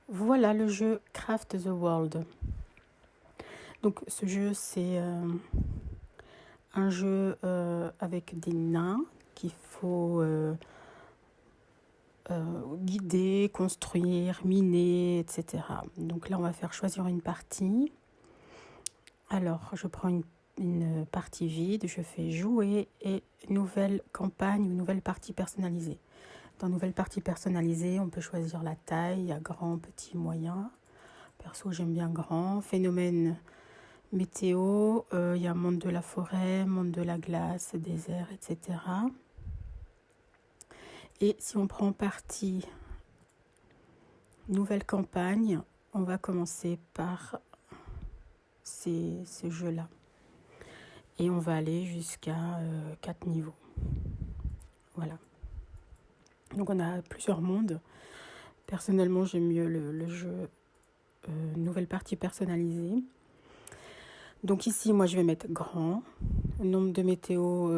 Voilà le jeu Craft the World. Donc ce jeu c'est un jeu avec des nains qu'il faut guider, construire, miner, etc. Donc là on va faire choisir une partie. Alors je prends une partie vide, je fais jouer et nouvelle campagne ou nouvelle partie personnalisée. Dans nouvelle partie personnalisée, on peut choisir la taille, il y a grand, petit, moyen. Perso, j'aime bien grand. Phénomène météo, il y a monde de la forêt, monde de la glace, désert, etc. Et si on prend partie nouvelle campagne, on va commencer par ce jeu-là. Et on va aller jusqu'à 4 niveaux. Voilà. Donc on a plusieurs mondes. Personnellement, j'aime mieux le jeu nouvelle partie personnalisée. Donc ici, moi, je vais mettre grand. Le nombre de météo,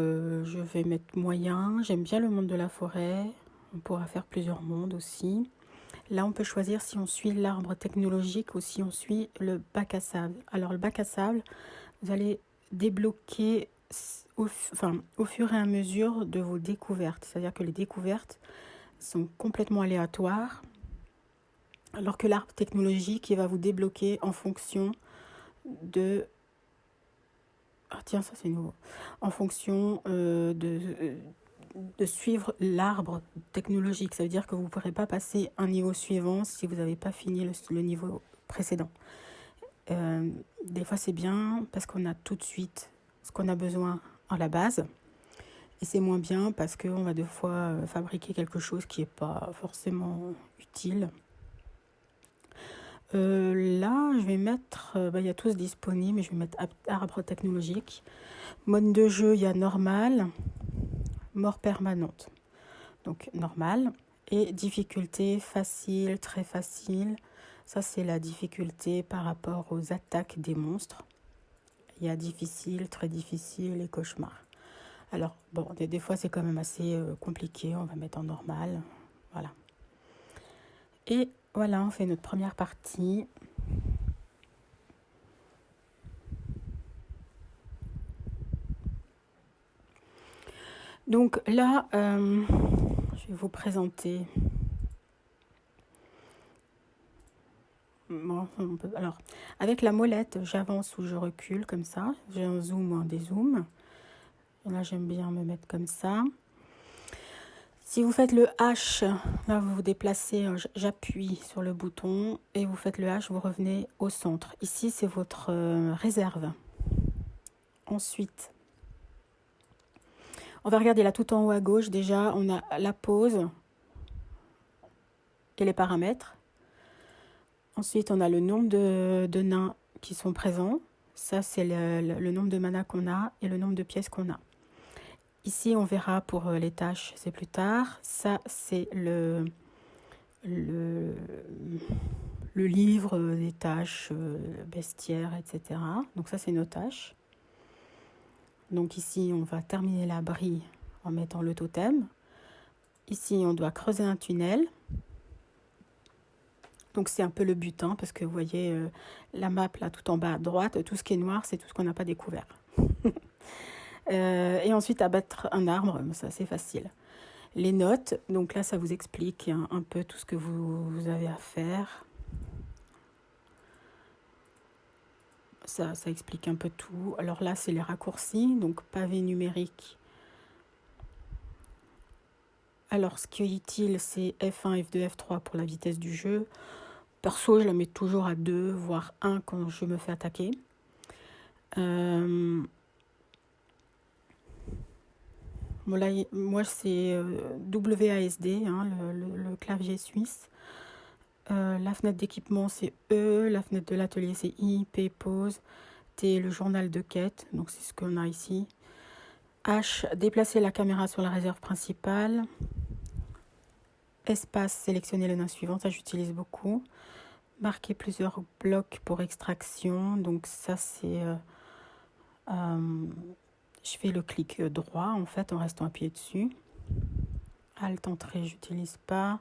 je vais mettre moyen. J'aime bien le monde de la forêt. On pourra faire plusieurs mondes aussi. Là, on peut choisir si on suit l'arbre technologique ou si on suit le bac à sable. Alors, le bac à sable, vous allez débloquer au fur et à mesure de vos découvertes. C'est-à-dire que les découvertes sont complètement aléatoires. Alors que l'arbre technologique, il va vous débloquer en fonction de... Ah tiens, ça c'est nouveau. En fonction de suivre l'arbre technologique. Ça veut dire que vous ne pourrez pas passer un niveau suivant si vous n'avez pas fini le niveau précédent. Des fois c'est bien parce qu'on a tout de suite ce qu'on a besoin à la base. Et c'est moins bien parce qu'on va des fois fabriquer quelque chose qui n'est pas forcément utile. Là, je vais mettre, il y a tous disponibles, mais je vais mettre arbre technologique. Mode de jeu, il y a normal, mort permanente. Donc normal. Et difficulté facile, très facile. Ça, c'est la difficulté par rapport aux attaques des monstres. Il y a difficile, très difficile et cauchemar. Alors, bon, des fois, c'est quand même assez compliqué. On va mettre en normal. Voilà. Et voilà, on fait notre première partie. Donc là, je vais vous présenter. Bon, alors, avec la molette, j'avance ou je recule comme ça. J'ai un zoom ou un dézoom. Et là, j'aime bien me mettre comme ça. Si vous faites le H, là, vous vous déplacez, j'appuie sur le bouton et vous faites le H, vous revenez au centre. Ici, c'est votre réserve. Ensuite, on va regarder là tout en haut à gauche. Déjà, on a la pause et les paramètres. Ensuite, on a le nombre de nains qui sont présents. Ça, c'est le nombre de mana qu'on a et le nombre de pièces qu'on a. Ici, on verra pour les tâches, c'est plus tard. Ça, c'est le livre des tâches, bestiaires, etc. Donc ça, c'est nos tâches. Donc ici, on va terminer l'abri en mettant le totem. Ici, on doit creuser un tunnel. Donc c'est un peu le but, hein, parce que vous voyez la map là tout en bas à droite, tout ce qui est noir, c'est tout ce qu'on n'a pas découvert. Et ensuite abattre un arbre, ça c'est facile. Les notes, donc là ça vous explique un peu tout ce que vous avez à faire. Ça explique un peu tout. Alors là c'est les raccourcis, donc pavé numérique. Alors ce qui est utile c'est F1, F2, F3 pour la vitesse du jeu. Perso je la mets toujours à 2, voire 1 quand je me fais attaquer. Bon, là, moi, c'est WASD, hein, le clavier suisse. La fenêtre d'équipement, c'est E. La fenêtre de l'atelier, c'est I. P, pause. T, le journal de quête. Donc, c'est ce qu'on a ici. H, déplacer la caméra sur la réserve principale. Espace, sélectionner le nain suivant. Ça, j'utilise beaucoup. Marquer plusieurs blocs pour extraction. Donc, ça, c'est... je fais le clic droit, en fait, en restant appuyé dessus. Alt, entrée, j'utilise pas.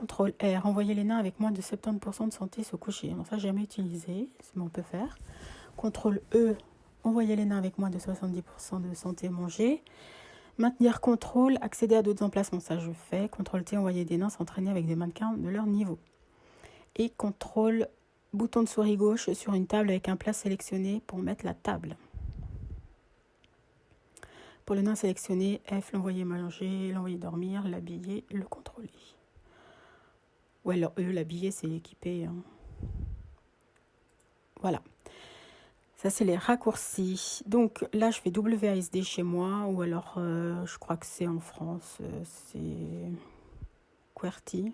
CTRL R, envoyer les nains avec moins de 70% de santé se coucher. Donc ça, jamais utilisé, mais on peut faire. CTRL E, envoyer les nains avec moins de 70% de santé manger. Maintenir CTRL, accéder à d'autres emplacements. Ça, je fais. CTRL T, envoyer des nains s'entraîner avec des mannequins de leur niveau. Et CTRL, bouton de souris gauche sur une table avec un plat sélectionné pour mettre la table. Pour le nain sélectionné, F, l'envoyer manger, l'envoyer dormir, l'habiller, le contrôler. Ou alors E, l'habiller, c'est équipé. Hein. Voilà. Ça, c'est les raccourcis. Donc là, je fais WASD chez moi, ou alors, je crois que c'est en France, c'est QWERTY.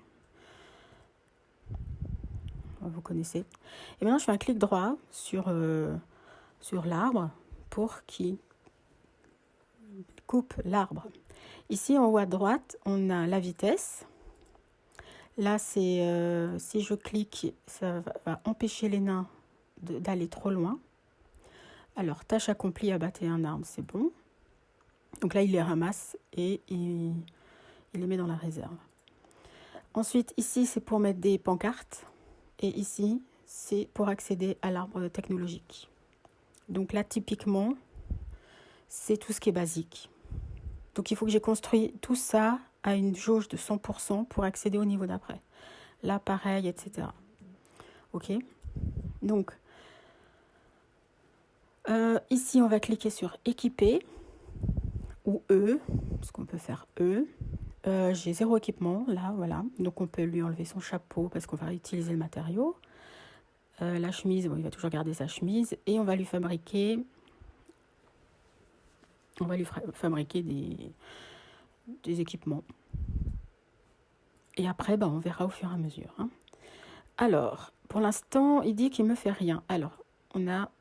Vous connaissez. Et maintenant, je fais un clic droit sur l'arbre pour qu'il coupe l'arbre. Ici, en haut à droite, on a la vitesse. Là, c'est si je clique, ça va empêcher les nains d'aller trop loin. Alors, tâche accomplie, abattre un arbre, c'est bon. Donc là, il les ramasse et il les met dans la réserve. Ensuite, ici, c'est pour mettre des pancartes. Et ici, c'est pour accéder à l'arbre technologique. Donc là, typiquement, c'est tout ce qui est basique. Donc il faut que j'ai construit tout ça à une jauge de 100% pour accéder au niveau d'après. Là, pareil, etc. Ok. Donc, ici, on va cliquer sur équiper ou E, parce qu'on peut faire E. J'ai 0 équipement, là, voilà. Donc, on peut lui enlever son chapeau parce qu'on va utiliser le matériau. La chemise, bon, il va toujours garder sa chemise. Et on va lui fabriquer, des équipements. Et après, on verra au fur et à mesure. Hein. Alors, pour l'instant, il dit qu'il ne me fait rien. Alors, on a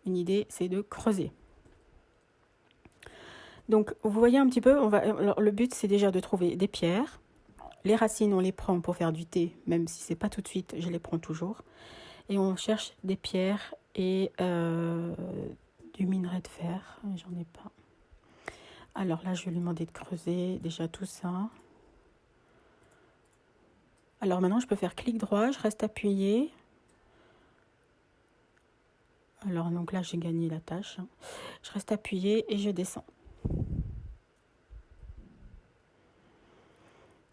une idée, c'est de creuser. Donc, vous voyez un petit peu, alors, le but, c'est déjà de trouver des pierres. Les racines, on les prend pour faire du thé, même si ce n'est pas tout de suite, je les prends toujours. Et on cherche des pierres et du minerai de fer. J'en ai pas. Alors là, je vais lui demander de creuser déjà tout ça. Alors maintenant, je peux faire clic droit, je reste appuyé. Alors donc là, j'ai gagné la tâche. Je reste appuyé et je descends.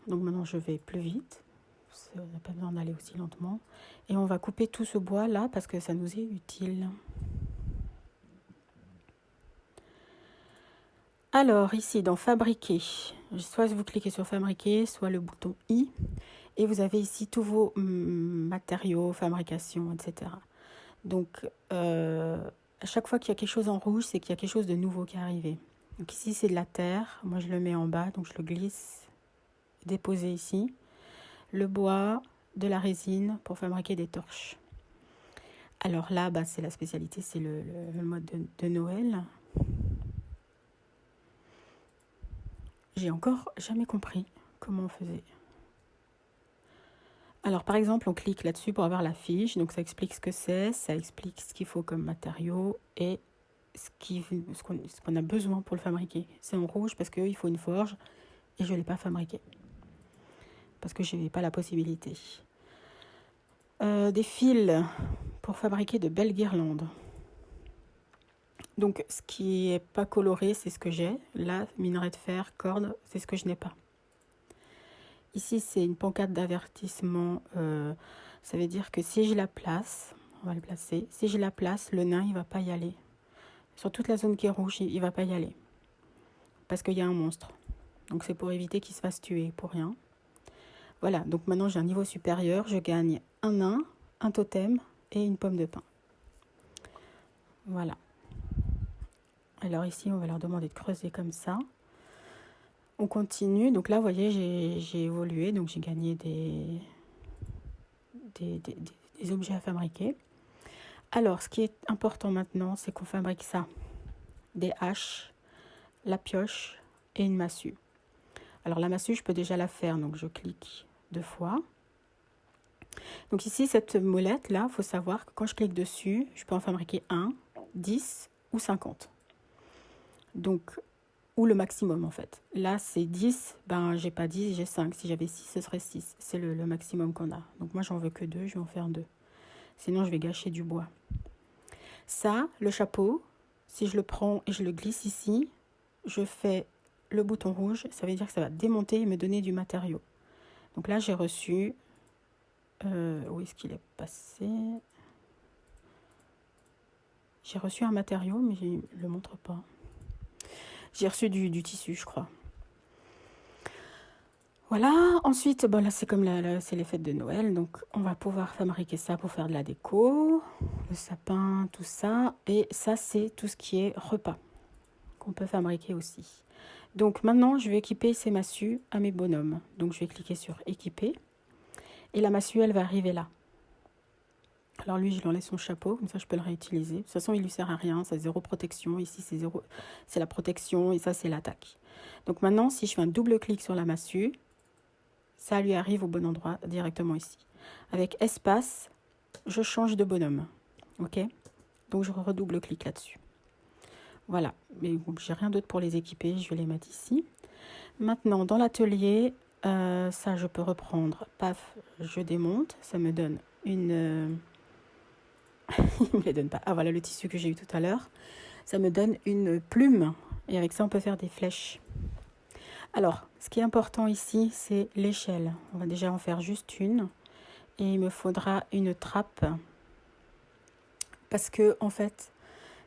Donc maintenant, je vais plus vite. On n'a pas besoin d'aller aussi lentement. Et on va couper tout ce bois là parce que ça nous est utile. Alors ici, dans fabriquer, soit vous cliquez sur fabriquer, soit le bouton I. Et vous avez ici tous vos matériaux, fabrication, etc. Donc, à chaque fois qu'il y a quelque chose en rouge, c'est qu'il y a quelque chose de nouveau qui est arrivé. Donc ici, c'est de la terre. Moi, je le mets en bas, donc je le glisse. Déposer ici. Le bois, de la résine pour fabriquer des torches. Alors là, c'est la spécialité, c'est le mode de Noël. J'ai encore jamais compris comment on faisait. Alors, par exemple, on clique là-dessus pour avoir la fiche. Donc, ça explique ce que c'est, ça explique ce qu'il faut comme matériau et ce qu'on a besoin pour le fabriquer. C'est en rouge parce qu'il faut une forge et je ne l'ai pas fabriqué. Parce que je n'avais pas la possibilité. Des fils pour fabriquer de belles guirlandes. Donc, ce qui n'est pas coloré, c'est ce que j'ai. Là, minerai de fer, corde, c'est ce que je n'ai pas. Ici, c'est une pancarte d'avertissement. Ça veut dire que si je la place, on va le placer. Si je la place, le nain, il ne va pas y aller. Sur toute la zone qui est rouge, il ne va pas y aller. Parce qu'il y a un monstre. Donc, c'est pour éviter qu'il se fasse tuer pour rien. Voilà, donc maintenant, j'ai un niveau supérieur. Je gagne un nain, un totem et une pomme de pin. Voilà. Alors ici, on va leur demander de creuser comme ça. On continue. Donc là, vous voyez, j'ai évolué. Donc, j'ai gagné des objets à fabriquer. Alors, ce qui est important maintenant, c'est qu'on fabrique ça. Des haches, la pioche et une massue. Alors, la massue, je peux déjà la faire. Donc, je clique 2 fois. Donc ici, cette molette-là, il faut savoir que quand je clique dessus, je peux en fabriquer 1, 10 ou 50. Donc, ou le maximum en fait. Là, c'est 10, ben j'ai pas 10, j'ai 5. Si j'avais 6, ce serait 6. C'est le maximum qu'on a. Donc moi, j'en veux que 2, je vais en faire 2. Sinon, je vais gâcher du bois. Ça, le chapeau, si je le prends et je le glisse ici, je fais le bouton rouge, ça veut dire que ça va démonter et me donner du matériau. Donc là, j'ai reçu... où est-ce qu'il est passé? J'ai reçu un matériau, mais je ne le montre pas. J'ai reçu du tissu, je crois. Voilà, ensuite, bon là c'est comme c'est les fêtes de Noël, donc on va pouvoir fabriquer ça pour faire de la déco, le sapin, tout ça. Et ça, c'est tout ce qui est repas, qu'on peut fabriquer aussi. Donc maintenant, je vais équiper ces massues à mes bonhommes. Donc je vais cliquer sur équiper, et la massue, elle va arriver là. Alors lui, je lui enlève son chapeau, comme ça je peux le réutiliser. De toute façon, il lui sert à rien, ça zéro protection. Ici, c'est la protection, et ça, c'est l'attaque. Donc maintenant, si je fais un double clic sur la massue, ça lui arrive au bon endroit, directement ici. Avec espace, je change de bonhomme. Ok? Donc je redouble clic là-dessus. Voilà. Mais bon, j'ai rien d'autre pour les équiper, je vais les mettre ici. Maintenant, dans l'atelier, ça, je peux reprendre. Paf, je démonte. Ça me donne une... Il me les donne pas. Ah, voilà le tissu que j'ai eu tout à l'heure. Ça me donne une plume. Et avec ça, on peut faire des flèches. Alors, ce qui est important ici, c'est l'échelle. On va déjà en faire juste une. Et il me faudra une trappe. Parce que, en fait,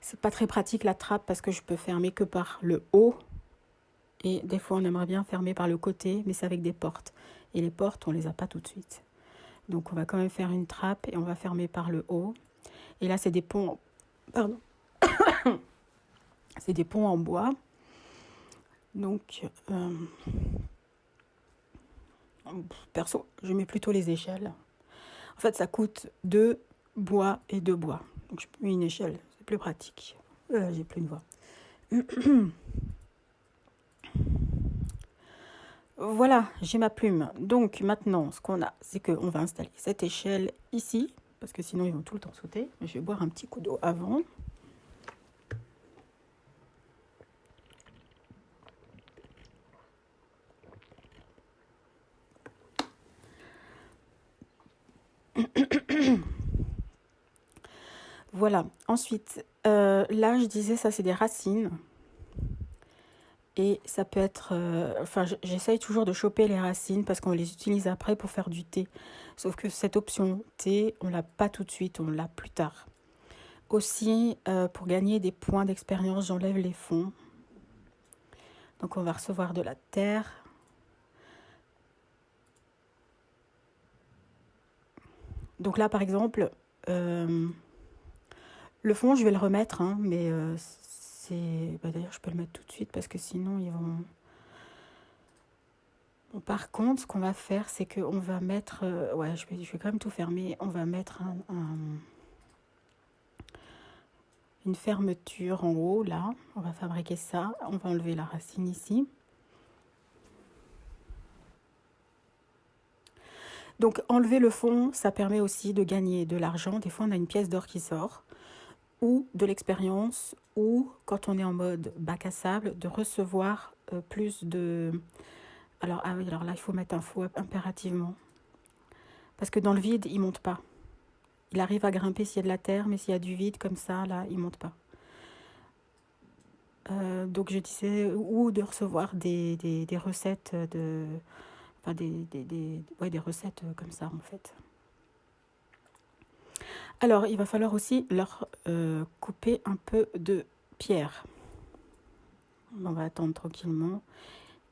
c'est pas très pratique la trappe parce que je peux fermer que par le haut. Et des fois, on aimerait bien fermer par le côté, mais c'est avec des portes. Et les portes, on les a pas tout de suite. Donc, on va quand même faire une trappe et on va fermer par le haut. Et là, c'est des ponts... Pardon. C'est des ponts en bois. Donc, perso, je mets plutôt les échelles. En fait, ça coûte 2 bois et 2 bois. Donc, je mets une échelle. C'est plus pratique. J'ai plus une voix. Voilà, j'ai ma plume. Donc, maintenant, ce qu'on a, c'est qu'on va installer cette échelle ici. Parce que sinon, ils vont tout le temps sauter. Je vais boire un petit coup d'eau avant. Voilà. Ensuite, là, je disais, ça, c'est des racines. Et ça peut être... enfin, j'essaye toujours de choper les racines parce qu'on les utilise après pour faire du thé. Sauf que cette option thé, on l'a pas tout de suite, on l'a plus tard. Aussi, pour gagner des points d'expérience, j'enlève les fonds. Donc, on va recevoir de la terre. Donc là, par exemple, le fond, je vais le remettre, hein, mais c'est... Bah, d'ailleurs, je peux le mettre tout de suite parce que sinon, ils vont... Bon, par contre, ce qu'on va faire, c'est qu'on va mettre... ouais, je vais quand même tout fermer. On va mettre une fermeture en haut, là. On va fabriquer ça. On va enlever la racine ici. Donc, enlever le fond, ça permet aussi de gagner de l'argent. Des fois, on a une pièce d'or qui sort. Ou de l'expérience. Ou, quand on est en mode bac à sable, de recevoir plus de... Alors, ah oui, alors là, il faut mettre un faux impérativement. Parce que dans le vide, il ne monte pas. Il arrive à grimper s'il y a de la terre, mais s'il y a du vide comme ça, là, il ne monte pas. Donc je disais, ou de recevoir des recettes de... Enfin, ouais, des recettes comme ça, en fait. Alors, il va falloir aussi leur couper un peu de pierre. On va attendre tranquillement.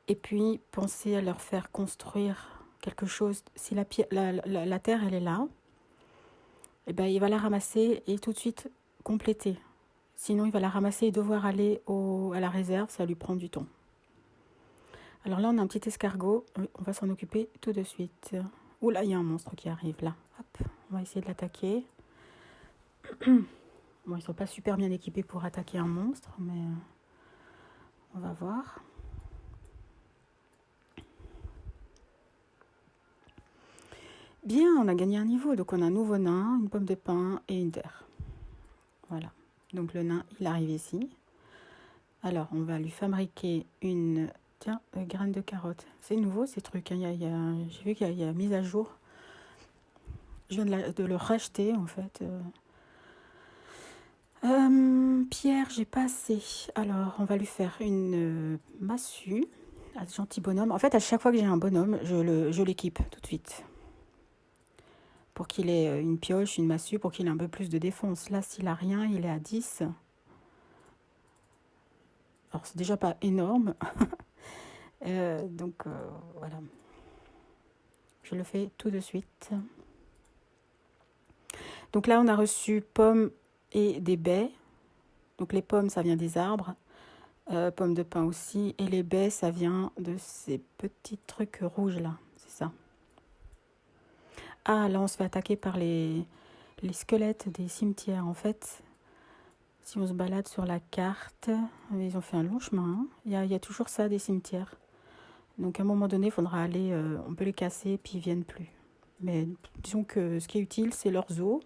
Et puis, penser à leur faire construire quelque chose. Si la terre, elle est là, eh ben, il va la ramasser et tout de suite compléter. Sinon, il va la ramasser et devoir aller à la réserve, ça lui prend du temps. Alors là, on a un petit escargot, on va s'en occuper tout de suite. Ouh là, il y a un monstre qui arrive là. Hop, on va essayer de l'attaquer. Bon, ils sont pas super bien équipés pour attaquer un monstre, mais on va voir. Bien, on a gagné un niveau, donc on a un nouveau nain, une pomme de pin et une terre. Voilà, donc le nain, il arrive ici. Alors, on va lui fabriquer une... Tiens, graine de carotte. C'est nouveau ces trucs, hein. J'ai vu qu'il y a mise à jour. Je viens de le racheter en fait. Pierre, j'ai pas assez. Alors, on va lui faire une massue. Un gentil bonhomme. En fait, à chaque fois que j'ai un bonhomme, je l'équipe tout de suite. Pour qu'il ait une pioche, une massue, pour qu'il ait un peu plus de défense. Là, s'il a rien, il est à 10. Alors, c'est déjà pas énorme. Donc, voilà. Je le fais tout de suite. Donc là, on a reçu pommes et des baies. Donc les pommes, ça vient des arbres. Pommes de pin aussi. Et les baies, ça vient de ces petits trucs rouges là. C'est ça. Ah, là, on se fait attaquer par les squelettes des cimetières. En fait, si on se balade sur la carte, ils ont fait un long chemin. Hein. Il y a toujours ça, des cimetières. Donc à un moment donné, il faudra aller... on peut les casser, puis ils viennent plus. Mais disons que ce qui est utile, c'est leurs os.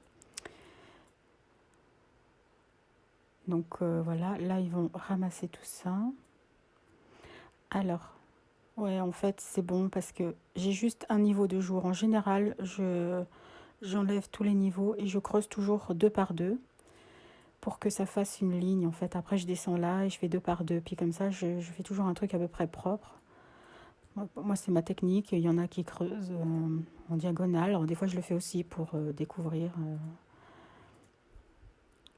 Donc voilà, là, ils vont ramasser tout ça. Alors, ouais, en fait, c'est bon parce que j'ai juste un niveau de jour. En général, j'enlève tous les niveaux et je creuse toujours 2 par 2 pour que ça fasse une ligne. En fait, après, je descends là et je fais 2 par 2. Puis comme ça, je fais toujours un truc à peu près propre. Moi, c'est ma technique. Il y en a qui creusent en diagonale. Alors, des fois, je le fais aussi pour découvrir.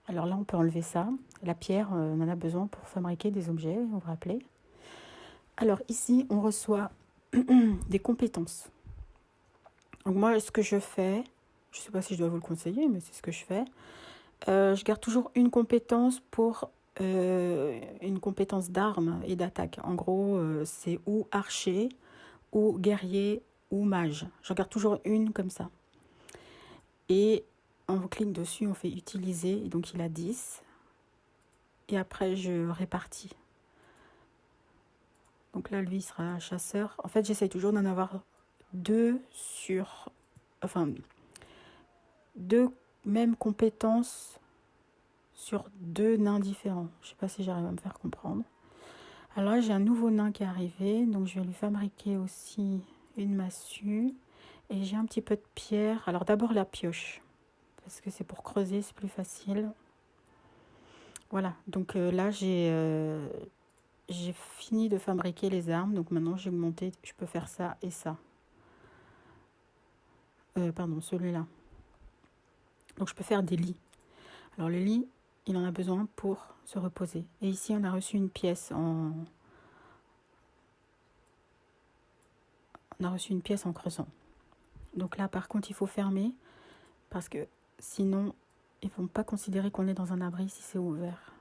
Alors là, on peut enlever ça. La pierre, on en a besoin pour fabriquer des objets, vous vous rappelez. Alors ici, on reçoit des compétences. Donc moi, ce que je fais, je ne sais pas si je dois vous le conseiller, mais c'est ce que je fais. Je garde toujours une compétence pour une compétence d'armes et d'attaque. En gros, c'est ou archer, ou guerrier, ou mage. Je garde toujours une comme ça. Et on clique dessus, on fait utiliser, et donc il a 10. Et après, je répartis. Donc là, lui, il sera chasseur. En fait, j'essaye toujours d'en avoir 2 sur... Enfin, 2 mêmes compétences sur 2 nains différents. Je ne sais pas si j'arrive à me faire comprendre. Alors là, j'ai un nouveau nain qui est arrivé. Donc, je vais lui fabriquer aussi une massue. Et j'ai un petit peu de pierre. Alors, d'abord la pioche. Parce que c'est pour creuser, c'est plus facile. Voilà. Donc là, j'ai fini de fabriquer les armes. Donc maintenant, j'ai monté. Je peux faire ça et ça. Pardon, celui-là. Donc, je peux faire des lits. Alors, le lit, il en a besoin pour se reposer. Et ici, on a reçu une pièce en... On a reçu une pièce en creusant. Donc là, par contre, il faut fermer parce que sinon, ils ne vont pas considérer qu'on est dans un abri si c'est ouvert.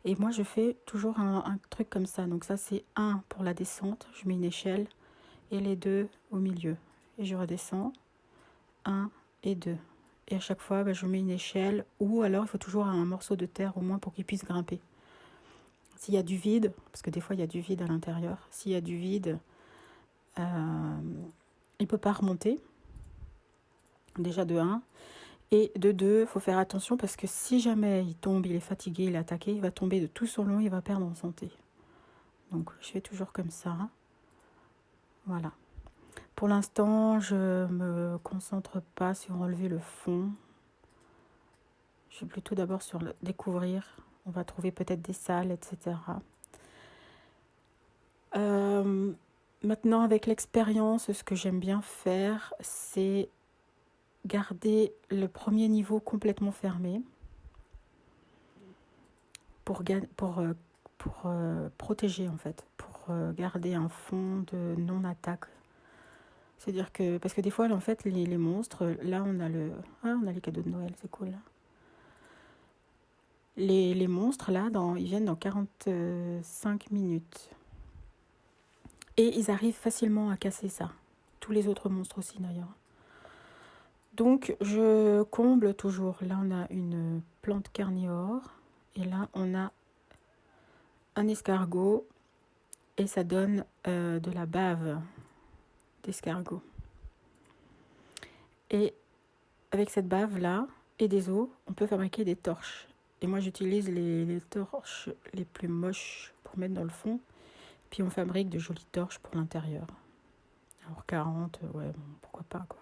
Et moi, je fais toujours un truc comme ça. Donc ça, c'est 1 pour la descente. Je mets une échelle et les 2 au milieu. Et je redescends. 1 et 2. Et à chaque fois, je mets une échelle ou alors il faut toujours un morceau de terre au moins pour qu'il puisse grimper. S'il y a du vide, parce que des fois, il y a du vide à l'intérieur. S'il y a du vide, il ne peut pas remonter. Déjà de 1. Et de 2, il faut faire attention parce que si jamais il tombe, il est fatigué, il est attaqué, il va tomber de tout son long, il va perdre en santé. Donc je fais toujours comme ça. Voilà. Pour l'instant, je ne me concentre pas sur enlever le fond. Je suis plutôt d'abord sur le découvrir. On va trouver peut-être des salles, etc. Maintenant, avec l'expérience, ce que j'aime bien faire, c'est garder le premier niveau complètement fermé pour protéger en fait, pour garder un fond de non-attaque. C'est-à-dire que, parce que des fois, en fait, les monstres, là, on a les cadeaux de Noël, c'est cool. Les monstres, là, ils viennent dans 45 minutes. Et ils arrivent facilement à casser ça. Tous les autres monstres aussi, d'ailleurs. Donc, je comble toujours. Là, on a une plante carnivore. Et là, on a un escargot. Et ça donne de la bave d'escargot. Et avec cette bave-là et des os, on peut fabriquer des torches. Et moi, j'utilise les torches les plus moches pour mettre dans le fond. Puis on fabrique de jolies torches pour l'intérieur. Alors 40, ouais, bon, pourquoi pas, quoi.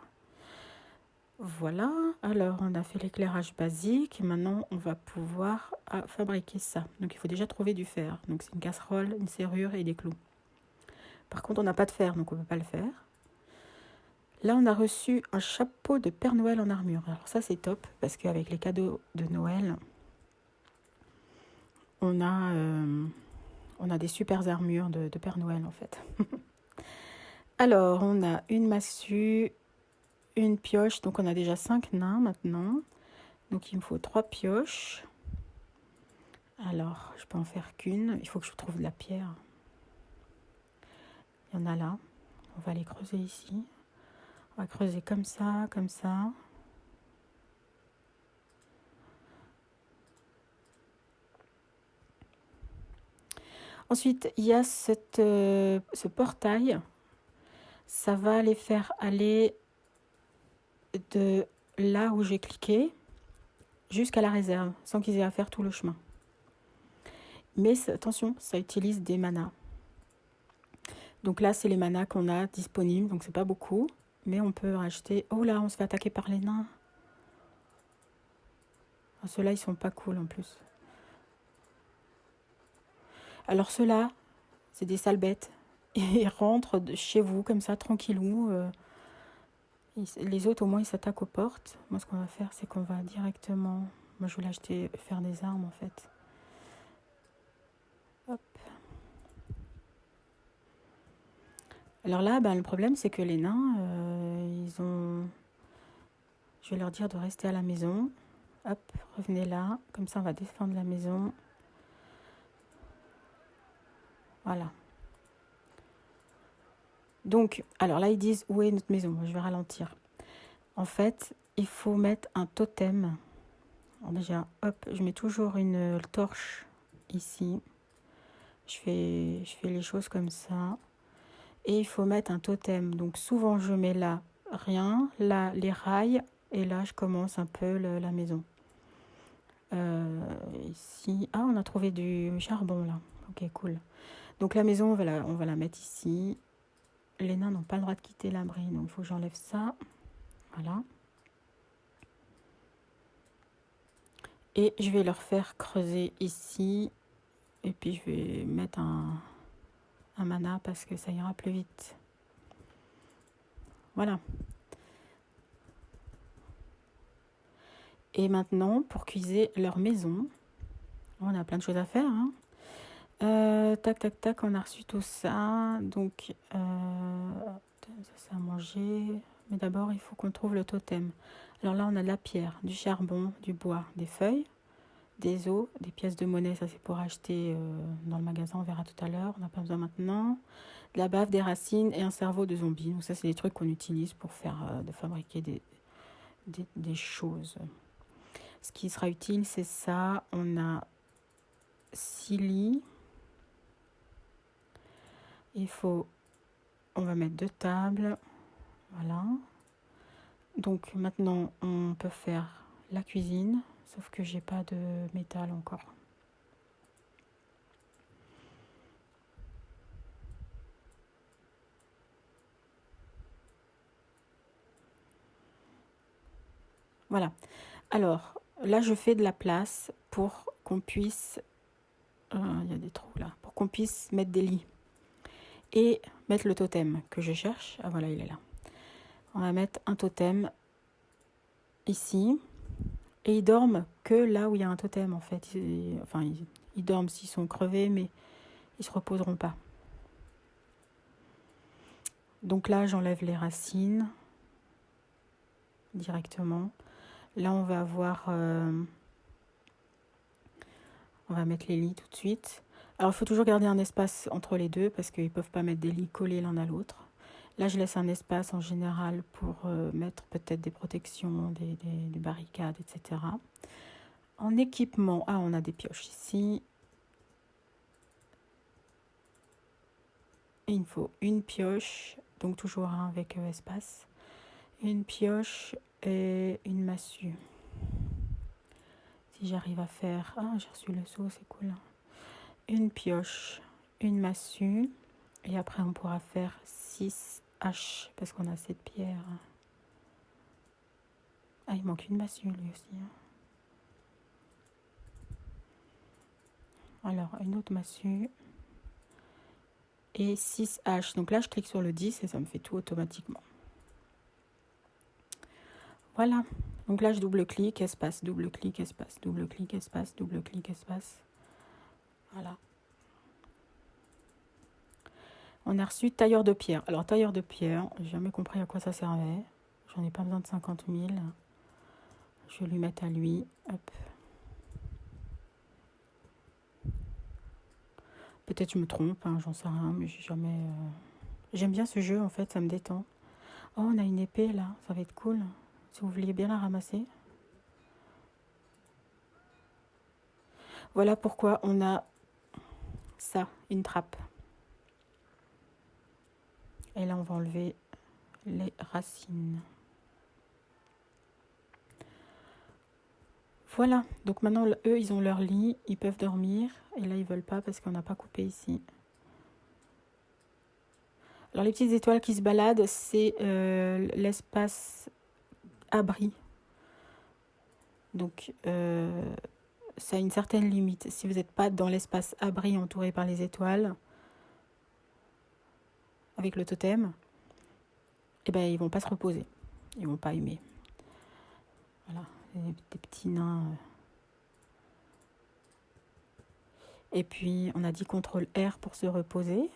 Voilà, alors on a fait l'éclairage basique. Et maintenant, on va pouvoir fabriquer ça. Donc il faut déjà trouver du fer. Donc c'est une casserole, une serrure et des clous. Par contre, on n'a pas de fer, donc on ne peut pas le faire. Là, on a reçu un chapeau de Père Noël en armure. Alors ça, c'est top, parce qu'avec les cadeaux de Noël, on a des super armures de Père Noël, en fait. Alors, on a une massue, une pioche. Donc, on a déjà 5 nains maintenant. Donc, il me faut 3 pioches. Alors, je peux en faire qu'une. Il faut que je trouve de la pierre. Il y en a là. On va les creuser ici. On va creuser comme ça, comme ça. Ensuite, il y a ce portail. Ça va les faire aller de là où j'ai cliqué jusqu'à la réserve, sans qu'ils aient à faire tout le chemin. Mais attention, ça utilise des manas. Donc là, c'est les manas qu'on a disponibles, donc c'est pas beaucoup. Mais on peut racheter... Oh là, on se fait attaquer par les nains. Ah, ceux-là, ils sont pas cool en plus. Alors ceux-là, c'est des sales bêtes. Ils rentrent chez vous comme ça, tranquillou. Les autres, au moins, ils s'attaquent aux portes. Moi, ce qu'on va faire, c'est qu'on va directement... Moi, je voulais faire des armes, en fait. Hop. Alors là, le problème, c'est que les nains, ils ont... Je vais leur dire de rester à la maison. Hop, revenez là. Comme ça, on va défendre la maison. Voilà. Donc, alors là, ils disent où est notre maison. Moi, je vais ralentir. En fait, il faut mettre un totem. Alors déjà, hop, je mets toujours une torche ici. Je fais les choses comme ça. Et il faut mettre un totem. Donc souvent, je mets là rien, là les rails. Et là, je commence un peu la maison. Ici, on a trouvé du charbon là. Ok, cool. Donc la maison, on va la mettre ici. Les nains n'ont pas le droit de quitter l'abri, donc il faut que j'enlève ça. Voilà. Et je vais leur faire creuser ici. Et puis je vais mettre un mana parce que ça ira plus vite. Voilà. Et maintenant, pour cuiser leur maison, on a plein de choses à faire. Hein. Tac, tac, tac, on a reçu tout ça. Donc, ça c'est à manger. Mais d'abord, il faut qu'on trouve le totem. Alors là, on a de la pierre, du charbon, du bois, des feuilles, des os, des pièces de monnaie. Ça, c'est pour acheter dans le magasin. On verra tout à l'heure. On n'a pas besoin maintenant. De la bave, des racines et un cerveau de zombie. Donc ça, c'est des trucs qu'on utilise pour fabriquer des choses. Ce qui sera utile, c'est ça. On a 6 lits. On va mettre 2 tables. Voilà. Donc maintenant, on peut faire la cuisine, sauf que j'ai pas de métal encore. Voilà. Alors, là, je fais de la place pour qu'on puisse... Il y a des trous là. Pour qu'on puisse mettre des lits. Et mettre le totem que je cherche. Ah voilà, il est là. On va mettre un totem ici. Et ils dorment que là où il y a un totem, en fait. Ils dorment s'ils sont crevés, mais ils se reposeront pas. Donc là, j'enlève les racines directement. Là, on va on va mettre les lits tout de suite. Alors, il faut toujours garder un espace entre les deux parce qu'ils ne peuvent pas mettre des lits collés l'un à l'autre. Là, je laisse un espace en général pour mettre peut-être des protections, des barricades, etc. En équipement, on a des pioches ici. Et il me faut une pioche, donc toujours un avec espace. Une pioche et une massue. Si j'arrive à faire... Ah, j'ai reçu le seau, c'est cool. Une pioche, une massue. Et après, on pourra faire 6 haches, parce qu'on a cette pierre. Ah, il manque une massue, lui aussi. Alors, une autre massue. Et 6 haches. Donc là, je clique sur le 10 et ça me fait tout automatiquement. Voilà. Donc là, je double-clique, espace, double-clique, espace, double-clique, espace, double-clique, espace. Voilà. On a reçu tailleur de pierre. Alors, tailleur de pierre, j'ai jamais compris à quoi ça servait. J'en ai pas besoin de 50 000. Je vais lui mettre à lui. Hop. Peut-être je me trompe, hein, j'en sais rien, mais j'ai jamais... J'aime bien ce jeu, en fait, ça me détend. Oh, on a une épée, là. Ça va être cool. Si vous vouliez bien la ramasser. Voilà pourquoi on a ça, une trappe. Et là, on va enlever les racines. Voilà, donc maintenant, eux, ils ont leur lit, ils peuvent dormir. Et là, ils veulent pas parce qu'on n'a pas coupé ici. Alors, les petites étoiles qui se baladent, c'est l'espace abri. Donc, ça a une certaine limite. Si vous n'êtes pas dans l'espace abri entouré par les étoiles, avec le totem, eh ben, ils vont pas se reposer. Ils vont pas aimer. Voilà, des petits nains. Et puis, on a dit CTRL R pour se reposer.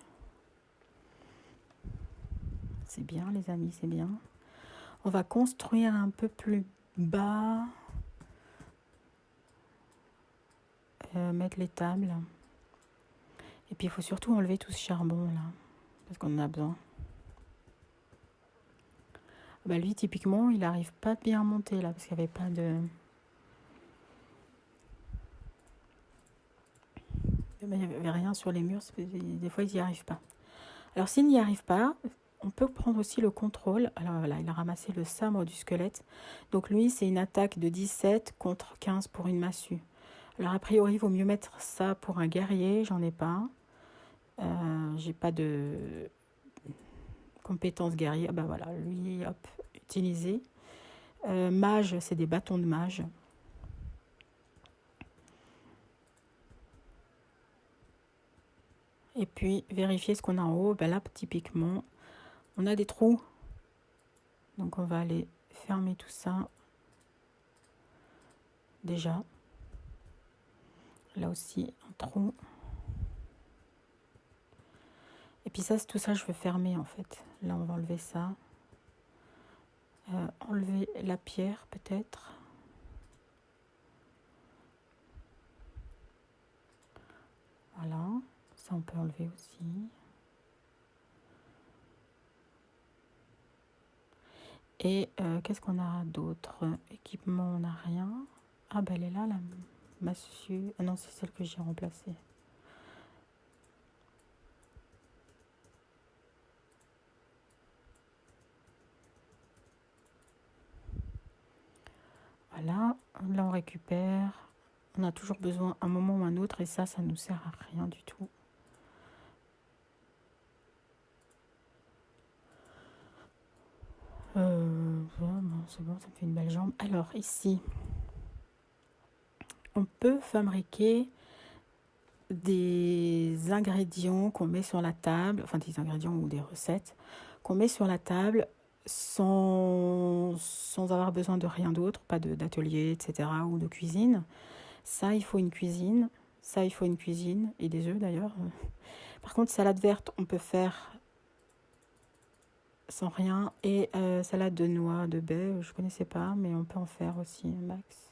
C'est bien, les amis, c'est bien. On va construire un peu plus bas. Mettre les tables. Et puis, il faut surtout enlever tout ce charbon, là. Parce qu'on en a besoin. Bah, lui, typiquement, il n'arrive pas bien à monter, là. Parce qu'il n'y avait pas de... Il n'y avait rien sur les murs. Des fois, ils n'y arrivent pas. Alors, s'il n'y arrive pas, on peut prendre aussi le contrôle. Alors, voilà, il a ramassé le sabre du squelette. Donc, lui, c'est une attaque de 17 contre 15 pour une massue. Alors, a priori, il vaut mieux mettre ça pour un guerrier. J'en ai pas. J'ai pas de compétences guerrier. Ah ben voilà, lui, hop, utilisé. Mage, c'est des bâtons de mage. Et puis, vérifier ce qu'on a en haut. Ben là, typiquement, on a des trous. Donc, on va aller fermer tout ça. Déjà. Là aussi, un trou. Et puis ça, tout ça, je veux fermer, en fait. Là, on va enlever ça. Enlever la pierre, peut-être. Voilà. Ça, on peut enlever aussi. Et qu'est-ce qu'on a d'autre? Équipement, on n'a rien. Ah, ben elle est là, la massue. Ah non, c'est celle que j'ai remplacée. Voilà. Là, on récupère. On a toujours besoin un moment ou un autre. Et ça nous sert à rien du tout. C'est bon, ça me fait une belle jambe. Alors, ici, on peut fabriquer des ingrédients qu'on met sur la table, enfin des ingrédients ou des recettes qu'on met sur la table sans avoir besoin de rien d'autre, pas d'atelier, etc. ou de cuisine. Ça, il faut une cuisine. Ça, il faut une cuisine et des œufs d'ailleurs. Par contre, salade verte, on peut faire sans rien. Et salade de noix, de baie, je connaissais pas, mais on peut en faire aussi, max.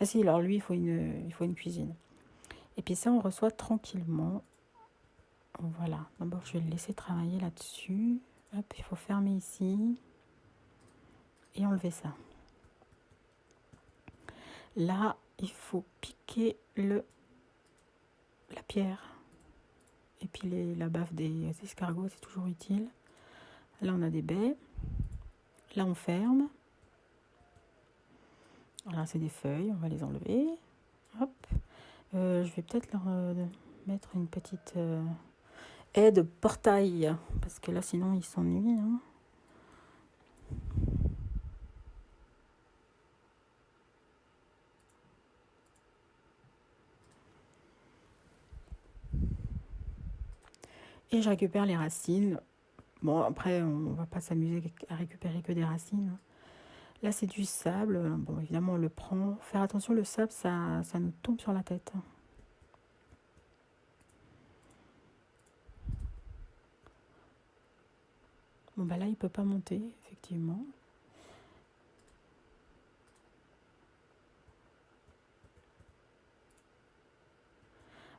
Ah si, alors lui, il faut une cuisine. Et puis ça, on reçoit tranquillement. Voilà, d'abord, je vais le laisser travailler là-dessus. Hop, il faut fermer ici. Et enlever ça. Là, il faut piquer la pierre. Et puis la baffe des escargots, c'est toujours utile. Là, on a des baies. Là, on ferme. Là, c'est des feuilles, on va les enlever. Hop. Je vais peut-être leur mettre une petite aide portail, parce que là sinon ils s'ennuient. Hein. Et je récupère les racines. Bon, après, on va pas s'amuser à récupérer que des racines. Là, c'est du sable. Bon, évidemment, on le prend. Faire attention, le sable, ça nous tombe sur la tête. Bon, bah là, il peut pas monter, effectivement.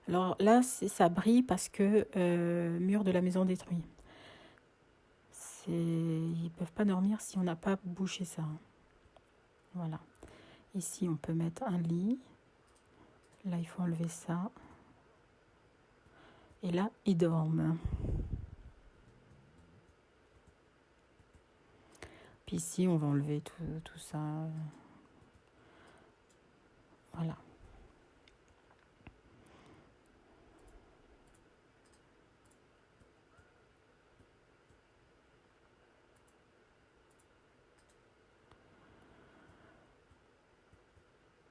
Alors là, ça brille parce que mur de la maison détruit. Ils peuvent pas dormir si on n'a pas bouché ça. Voilà. Ici, on peut mettre un lit. Là, il faut enlever ça. Et là, ils dorment. Puis ici, on va enlever tout ça. Voilà.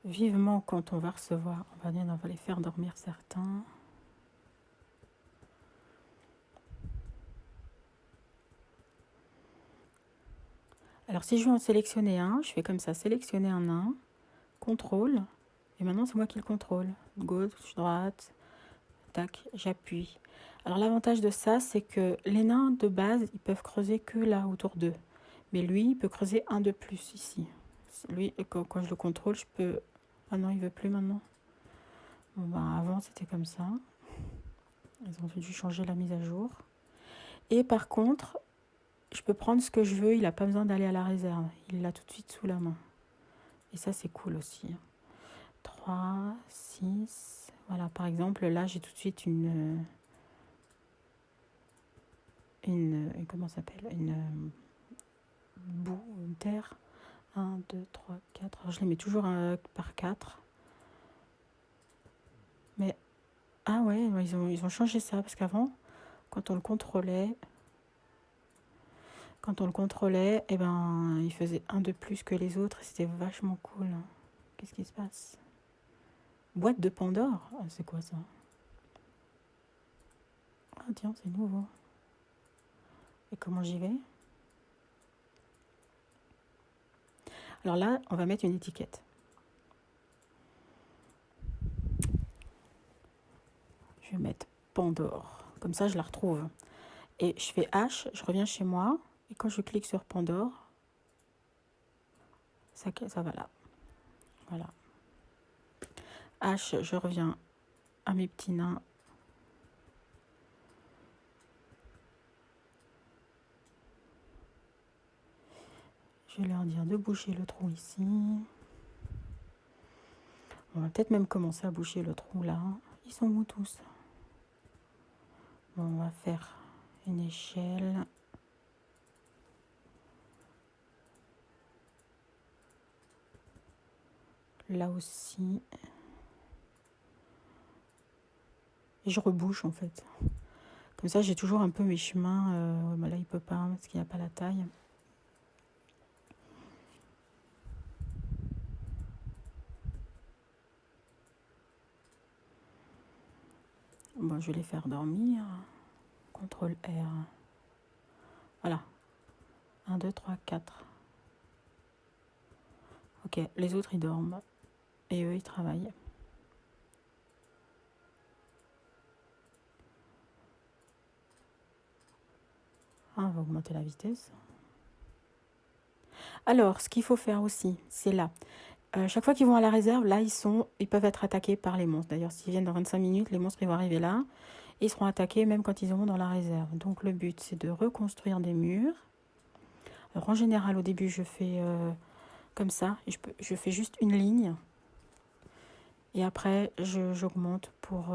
Vivement, quand on va recevoir, on va les faire dormir certains. Alors, si je veux en sélectionner un, je fais comme ça, sélectionner un nain, contrôle, et maintenant c'est moi qui le contrôle. Gauche, droite, tac, j'appuie. Alors l'avantage de ça, c'est que les nains de base, ils peuvent creuser que là, autour d'eux. Mais lui, il peut creuser un de plus ici. Lui, quand je le contrôle, je peux... Ah non, il veut plus maintenant. Bon, ben, avant, c'était comme ça. Ils ont dû changer la mise à jour. Et par contre, je peux prendre ce que je veux. Il n'a pas besoin d'aller à la réserve. Il l'a tout de suite sous la main. Et ça, c'est cool aussi. 3, 6. Voilà, par exemple, là, j'ai tout de suite une comment ça s'appelle, une boue, une terre. 1, 2, 3, 4. Alors, je les mets toujours par 4. Mais, ah ouais, ils ont changé ça. Parce qu'avant, quand on le contrôlait, eh ben, il faisait un de plus que les autres. Et c'était vachement cool. Qu'est-ce qui se passe? Boîte de Pandore? Ah, c'est quoi ça? Ah tiens, c'est nouveau. Et comment j'y vais? Alors là, on va mettre une étiquette. Je vais mettre Pandore. Comme ça, je la retrouve. Et je fais H, je reviens chez moi. Et quand je clique sur Pandore, ça va là. Voilà. H, je reviens à mes petits nains. Je vais leur dire de boucher le trou ici. On va peut-être même commencer à boucher le trou là. Ils sont où tous? Bon, on va faire une échelle. Là aussi. Et je rebouche en fait. Comme ça, j'ai toujours un peu mes chemins. Là, il peut pas parce qu'il n'y a pas la taille. Bon, je vais les faire dormir. CTRL R. Voilà. 1, 2, 3, 4. Ok, les autres, ils dorment. Et eux, ils travaillent. Ah, on va augmenter la vitesse. Alors, ce qu'il faut faire aussi, c'est là. Chaque fois qu'ils vont à la réserve, là, ils peuvent être attaqués par les monstres. D'ailleurs, s'ils viennent dans 25 minutes, les monstres, ils vont arriver là. Et ils seront attaqués même quand ils vont dans la réserve. Donc, le but, c'est de reconstruire des murs. Alors, en général, au début, je fais comme ça. Et je fais juste une ligne. Et après, j'augmente pour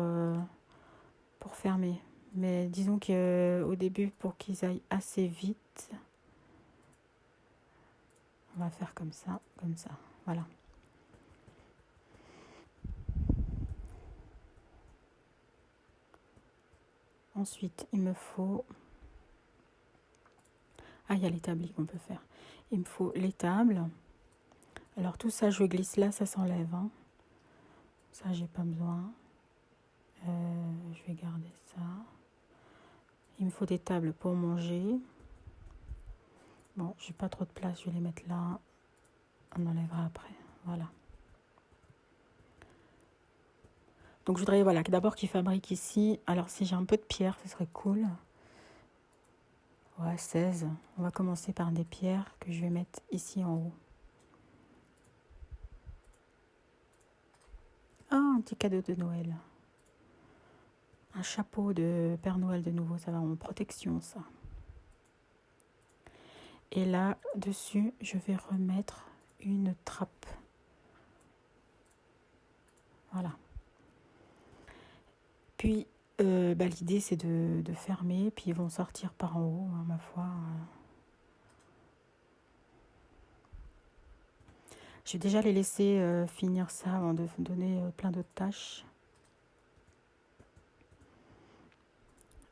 fermer. Mais disons qu'au début, pour qu'ils aillent assez vite, on va faire comme ça, voilà. Ensuite, il me faut... Ah, il y a l'établi qu'on peut faire. Il me faut l'étable. Alors tout ça, je glisse là, ça s'enlève. Hein. Ça, j'ai pas besoin. Je vais garder ça. Il me faut des tables pour manger. Bon, j'ai pas trop de place, je vais les mettre là. On enlèvera après. Voilà. Donc je voudrais voilà, d'abord qu'ils fabriquent ici. Alors si j'ai un peu de pierre, ce serait cool. Ouais, 16. On va commencer par des pierres que je vais mettre ici en haut. Ah, un petit cadeau de Noël. Un chapeau de Père Noël de nouveau, ça va en protection ça. Et là, dessus, je vais remettre une trappe. Voilà. Puis, l'idée, c'est de fermer, puis ils vont sortir par en haut, hein, ma foi. Je vais déjà les laisser finir ça avant de donner plein d'autres tâches.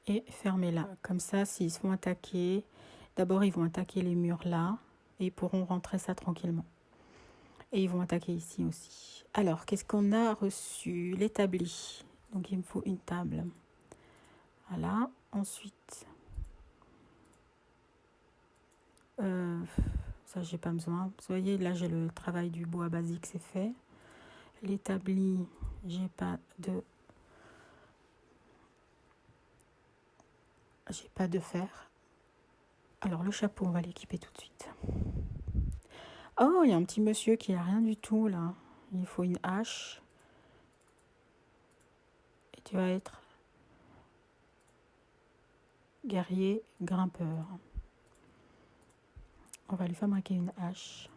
Et fermer là. Comme ça, s'ils se font attaquer, d'abord, ils vont attaquer les murs là, et ils pourront rentrer ça tranquillement. Et ils vont attaquer ici aussi. Alors, qu'est-ce qu'on a reçu? L'établi. Donc, il me faut une table. Voilà. Ensuite, ça, j'ai pas besoin. Vous voyez, là, j'ai le travail du bois basique, c'est fait. L'établi, j'ai pas de fer. Alors, le chapeau, on va l'équiper tout de suite. Oh, il y a un petit monsieur qui n'a rien du tout, là. Il faut une hache. Et tu vas être guerrier grimpeur. On va lui fabriquer une hache.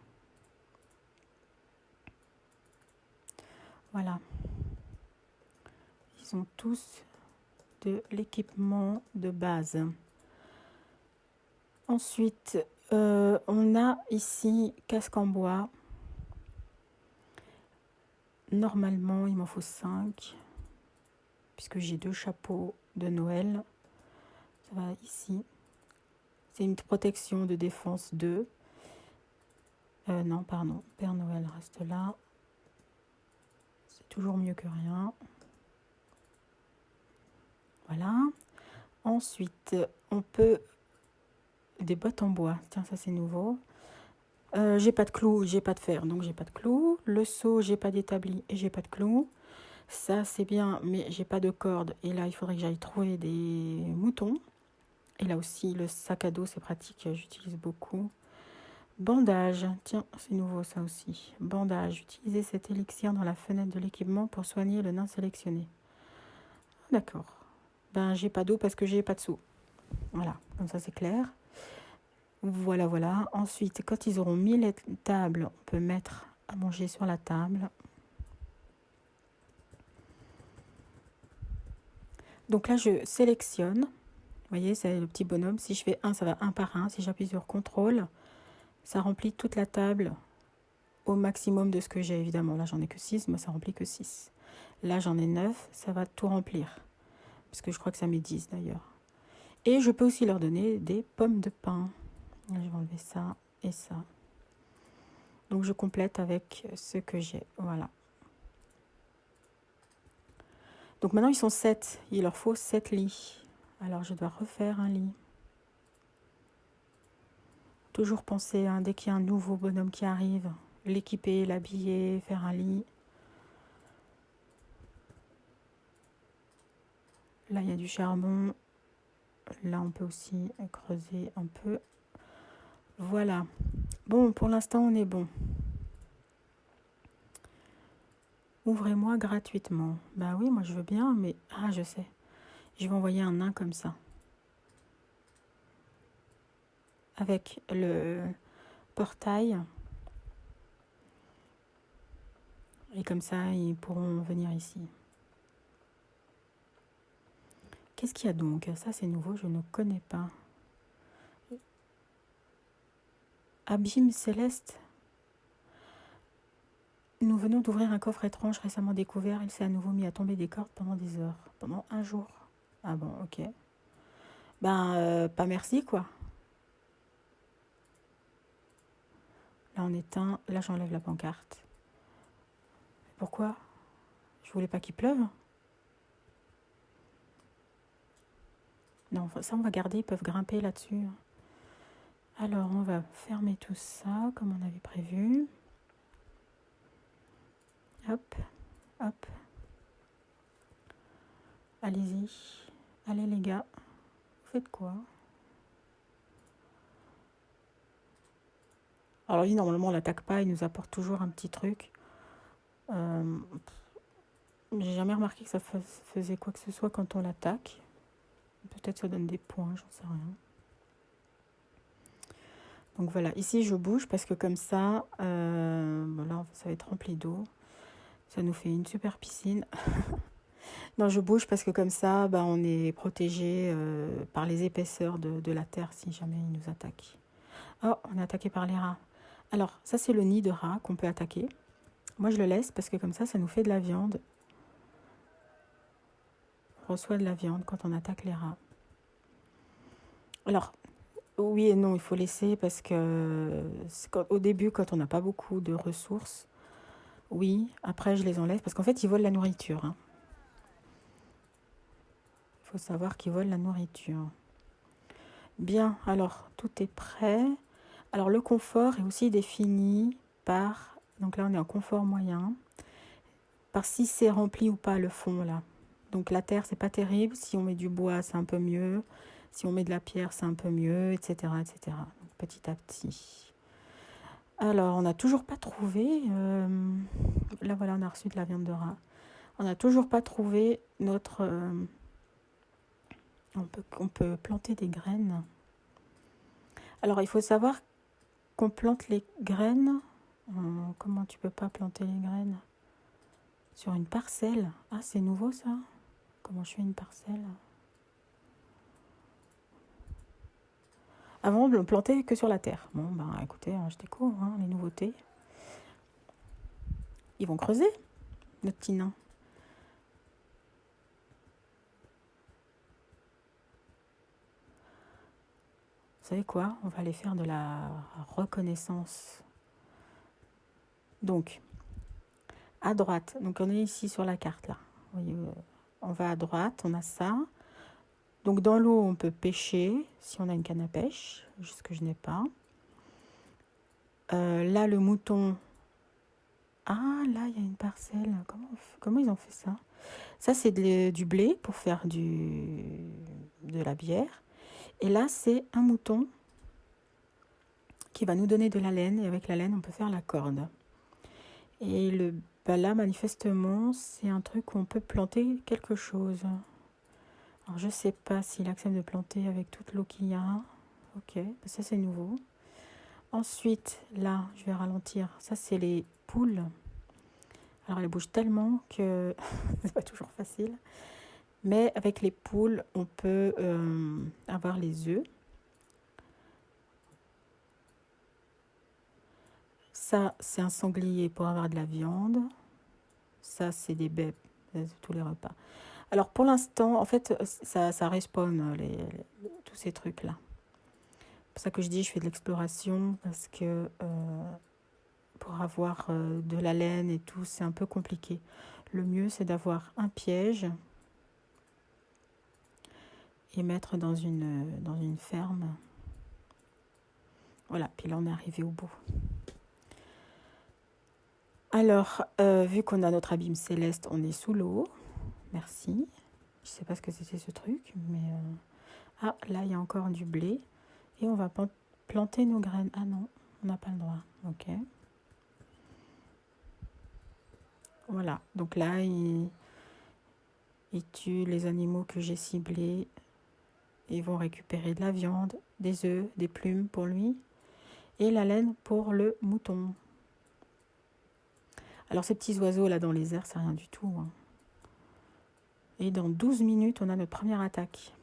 Voilà. Ils ont tous de l'équipement de base. Ensuite, on a ici casque en bois. Normalement, il m'en faut 5. Puisque j'ai 2 chapeaux de Noël. Ça va ici. C'est une protection de défense 2. Non, pardon. Père Noël reste là. C'est toujours mieux que rien. Voilà. Ensuite, on peut... Des bottes en bois. Tiens, ça c'est nouveau. J'ai pas de clous, j'ai pas de fer, donc j'ai pas de clous. Le seau, j'ai pas d'établi et j'ai pas de clous. Ça c'est bien, mais j'ai pas de corde. Et là, il faudrait que j'aille trouver des moutons. Et là aussi, le sac à dos, c'est pratique, j'utilise beaucoup. Bandage, tiens, c'est nouveau ça aussi. Bandage, utilisez cet élixir dans la fenêtre de l'équipement pour soigner le nain sélectionné. D'accord. Ben, j'ai pas d'eau parce que j'ai pas de seau. Voilà, comme ça c'est clair. Voilà, voilà. Ensuite, quand ils auront mis les tables, on peut mettre à manger sur la table. Donc là, je sélectionne. Vous voyez, c'est le petit bonhomme. Si je fais 1, ça va 1 par 1. Si j'appuie sur CTRL, ça remplit toute la table au maximum de ce que j'ai, évidemment. Là, j'en ai que 6, mais ça remplit que 6. Là, j'en ai 9, ça va tout remplir. Parce que je crois que ça met 10 d'ailleurs. Et je peux aussi leur donner des pommes de pin. Je vais enlever ça et ça. Donc, je complète avec ce que j'ai. Voilà. Donc, maintenant, ils sont 7. Il leur faut 7 lits. Alors, je dois refaire un lit. Toujours penser, hein, dès qu'il y a un nouveau bonhomme qui arrive, l'équiper, l'habiller, faire un lit. Là, il y a du charbon. Là, on peut aussi creuser un peu. Voilà. Bon, pour l'instant, on est bon. Ouvrez-moi gratuitement. Bah oui, moi je veux bien, mais... Ah, je sais. Je vais envoyer un nain comme ça. Avec le portail. Et comme ça, ils pourront venir ici. Qu'est-ce qu'il y a donc? Ça, c'est nouveau, je ne connais pas. Abîme céleste. Nous venons d'ouvrir un coffre étrange récemment découvert. Il s'est à nouveau mis à tomber des cordes pendant des heures. Pendant un jour. Ah bon, ok. Ben, pas merci, quoi. Là, on éteint. Là, j'enlève la pancarte. Pourquoi? Je voulais pas qu'il pleuve. Non, ça, on va garder. Ils peuvent grimper là-dessus. Alors, on va fermer tout ça, comme on avait prévu. Hop, hop. Allez-y. Allez, les gars. Vous faites quoi? Alors, lui, normalement, on l'attaque pas. Il nous apporte toujours un petit truc. J'ai jamais remarqué que ça faisait quoi que ce soit quand on l'attaque. Peut-être ça donne des points, j'en sais rien. Donc voilà, ici je bouge parce que comme ça, voilà, ça va être rempli d'eau. Ça nous fait une super piscine. Non, je bouge parce que comme ça, bah, on est protégé par les épaisseurs de la terre si jamais ils nous attaquent. Oh, on est attaqué par les rats. Alors, ça c'est le nid de rats qu'on peut attaquer. Moi je le laisse parce que comme ça nous fait de la viande. On reçoit de la viande quand on attaque les rats. Alors, oui et non, il faut laisser parce que au début, quand on n'a pas beaucoup de ressources, oui, après je les enlève parce qu'en fait, ils volent la nourriture. Hein. Il faut savoir qu'ils volent la nourriture. Bien, alors tout est prêt. Alors le confort est aussi défini par, donc là on est en confort moyen, par si c'est rempli ou pas le fond là. Donc la terre, c'est pas terrible. Si on met du bois, c'est un peu mieux. Si on met de la pierre, c'est un peu mieux, etc. etc. Donc, petit à petit. Alors, on n'a toujours pas trouvé... là, voilà, on a reçu de la viande de rat. On n'a toujours pas trouvé notre... on peut planter des graines. Alors, il faut savoir qu'on plante les graines... comment tu peux pas planter les graines? Sur une parcelle. Ah, c'est nouveau, ça? Comment je fais une parcelle? Avant, on ne plantait que sur la terre. Bon, ben écoutez, je découvre les nouveautés. Ils vont creuser, notre petit nain. Vous savez quoi? On va aller faire de la reconnaissance. Donc, à droite. Donc, on est ici sur la carte, là. Vous voyez, on va à droite, on a ça. Donc, dans l'eau, on peut pêcher, si on a une canne à pêche, juste que je n'ai pas. Là, le mouton... Ah, là, il y a une parcelle. Comment ils ont fait ça? Ça, c'est du blé pour faire de la bière. Et là, c'est un mouton qui va nous donner de la laine. Et avec la laine, on peut faire la corde. Et là, manifestement, c'est un truc où on peut planter quelque chose. Alors, je ne sais pas s'il accepte de planter avec toute l'eau qu'il y a. Ok, ça, c'est nouveau. Ensuite, là, je vais ralentir. Ça, c'est les poules. Alors, elles bougent tellement que c'est pas toujours facile. Mais avec les poules, on peut avoir les œufs. Ça, c'est un sanglier pour avoir de la viande. Ça, c'est des baies, tous les repas. Alors, pour l'instant, en fait, ça respawn, tous ces trucs-là. C'est pour ça que je dis, je fais de l'exploration, parce que pour avoir de la laine et tout, c'est un peu compliqué. Le mieux, c'est d'avoir un piège et mettre dans une ferme. Voilà, puis là, on est arrivé au bout. Alors, vu qu'on a notre abîme céleste, on est sous l'eau. Merci. Je sais pas ce que c'était ce truc, mais... Ah, là, il y a encore du blé. Et on va planter nos graines. Ah non, on n'a pas le droit. Ok. Voilà. Donc là, il tue les animaux que j'ai ciblés. Ils vont récupérer de la viande, des œufs, des plumes pour lui. Et la laine pour le mouton. Alors, ces petits oiseaux là dans les airs, c'est rien du tout. Hein. Et dans 12 minutes, on a notre première attaque.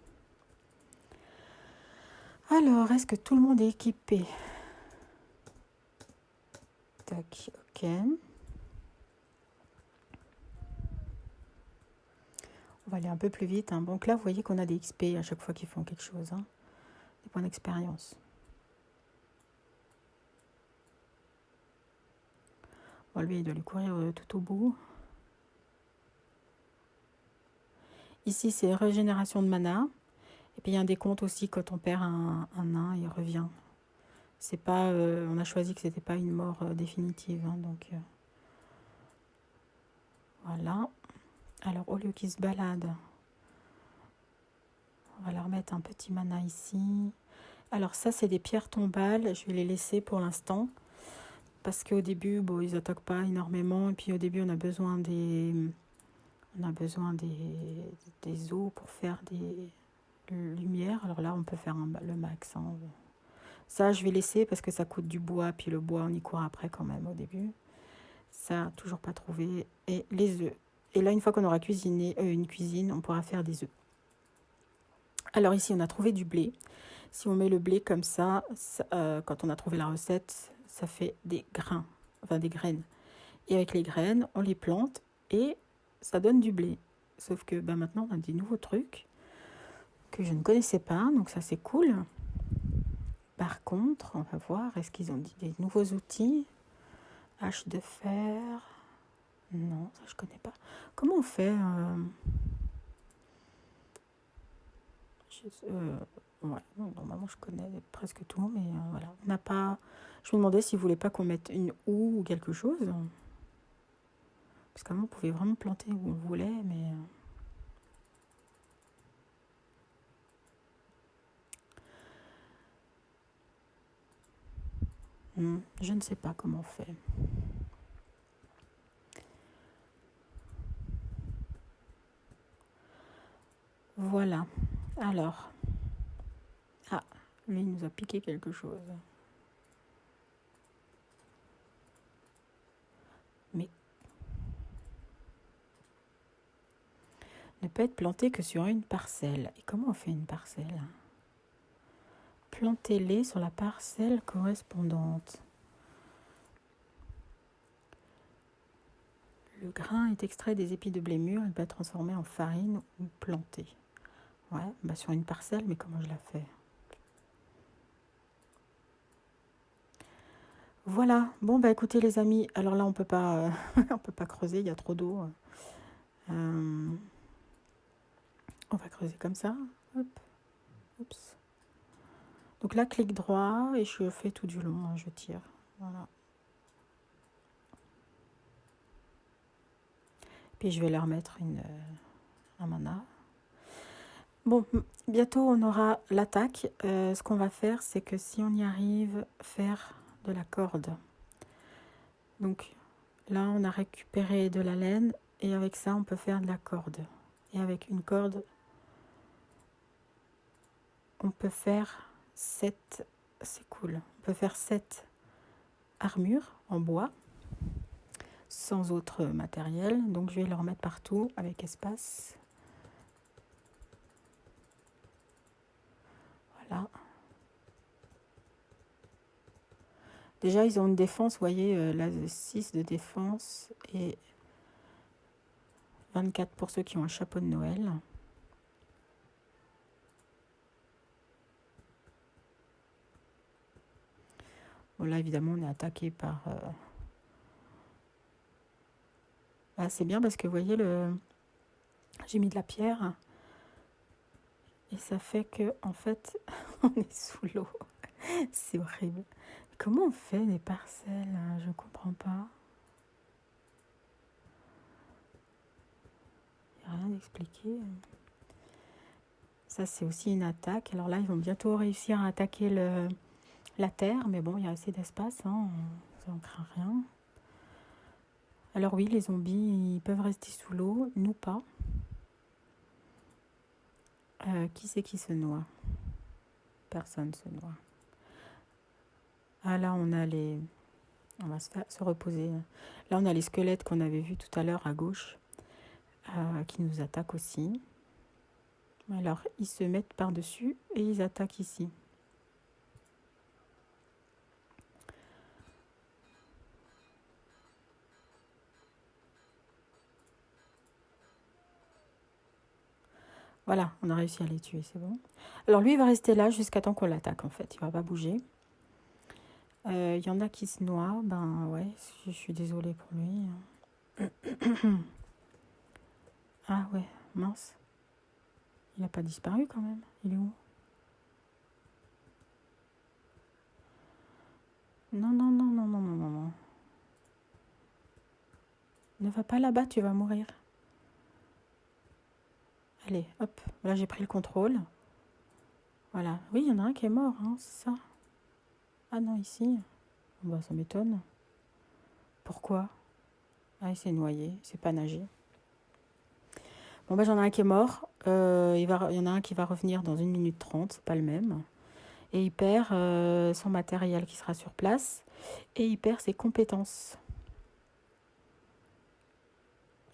Alors, est-ce que tout le monde est équipé? Tac, ok. On va aller un peu plus vite, hein. Donc là, vous voyez qu'on a des XP à chaque fois qu'ils font quelque chose, hein. Des points d'expérience. Bon, lui, il doit lui courir tout au bout. Ici, c'est régénération de mana. Et puis, il y a un décompte aussi quand on perd un nain, il revient. C'est pas, on a choisi que c'était pas une mort définitive, hein, donc voilà. Alors, au lieu qu'il se balade, on va leur mettre un petit mana ici. Alors ça, c'est des pierres tombales. Je vais les laisser pour l'instant. Parce qu'au début, bon, ils n'attaquent pas énormément. Et puis au début, on a besoin des os pour faire des lumières. Alors là, on peut faire le max, hein. Ça, je vais laisser parce que ça coûte du bois. Puis le bois, on y court après quand même au début. Ça, toujours pas trouvé. Et les œufs. Et là, une fois qu'on aura cuisiné une cuisine, on pourra faire des œufs. Alors ici, on a trouvé du blé. Si on met le blé comme ça, quand on a trouvé la recette, ça fait des grains, enfin des graines. Et avec les graines, on les plante et ça donne du blé. Sauf que maintenant, on a des nouveaux trucs que je ne connaissais pas, donc ça c'est cool. Par contre, on va voir, est-ce qu'ils ont dit des nouveaux outils? Hache de fer. Non, ça je connais pas. Comment on fait ouais, normalement je connais presque tout, mais voilà. On n'a pas. Je me demandais s'ils ne voulaient pas qu'on mette une houe ou quelque chose. Parce qu'avant, on pouvait vraiment planter où on voulait, mais. Je ne sais pas comment on fait. Voilà. Alors. Ah, lui, il nous a piqué quelque chose. Mais. Ne peut être planté que sur une parcelle. Et comment on fait une parcelle? Plantez-les sur la parcelle correspondante. Le grain est extrait des épis de blé mûr, il peut être transformé en farine ou planté. Ouais, sur une parcelle, mais comment je la fais? Voilà. Bon, écoutez les amis, alors là on peut pas, on peut pas creuser, il y a trop d'eau. On va creuser comme ça. Hop. Oups. Donc là, clic droit et je fais tout du long, hein, je tire. Voilà. Puis je vais leur mettre un mana. Bon, bientôt on aura l'attaque. Ce qu'on va faire, c'est que si on y arrive, faire de la corde. Donc là, on a récupéré de la laine et avec ça, on peut faire de la corde. Et avec une corde, on peut faire 7, c'est cool, on peut faire 7 armures en bois, sans autre matériel. Donc je vais le remettre partout avec espace. Voilà. Déjà, ils ont une défense, vous voyez, là, 6 de défense et 24 pour ceux qui ont un chapeau de Noël. Bon, là, évidemment, on est attaqué par... Ah, c'est bien parce que, vous voyez, j'ai mis de la pierre et ça fait que, en fait, on est sous l'eau. C'est horrible. Comment on fait des parcelles? Je ne comprends pas. Il n'y a rien d'expliqué. Ça, c'est aussi une attaque. Alors là, ils vont bientôt réussir à attaquer la terre. Mais bon, il y a assez d'espace. Hein. Ça ne craint rien. Alors oui, les zombies, ils peuvent rester sous l'eau. Nous pas. Qui c'est qui se noie? Personne se noie. Ah là, on a les... On va se reposer. Là, on a les squelettes qu'on avait vus tout à l'heure à gauche. Qui nous attaquent aussi. Alors, ils se mettent par-dessus et ils attaquent ici. Voilà, on a réussi à les tuer, c'est bon. Alors lui, il va rester là jusqu'à temps qu'on l'attaque, en fait. Il va pas bouger. Il y en a qui se noient. Ben ouais, je suis désolée pour lui. Ah ouais, mince. Il n'a pas disparu quand même. Il est où? Non, non, non, non, non, non, non, non. Ne va pas là-bas, tu vas mourir. Allez, hop. Là, j'ai pris le contrôle. Voilà. Oui, il y en a un qui est mort, hein, c'est ça. Ah non, ici. Bah, ça m'étonne. Pourquoi? Ah, il s'est noyé, il s'est pas nager. Bon, bah, j'en ai un qui est mort. Il y en a un qui va revenir dans 1 minute 30, c'est pas le même. Et il perd son matériel qui sera sur place. Et il perd ses compétences.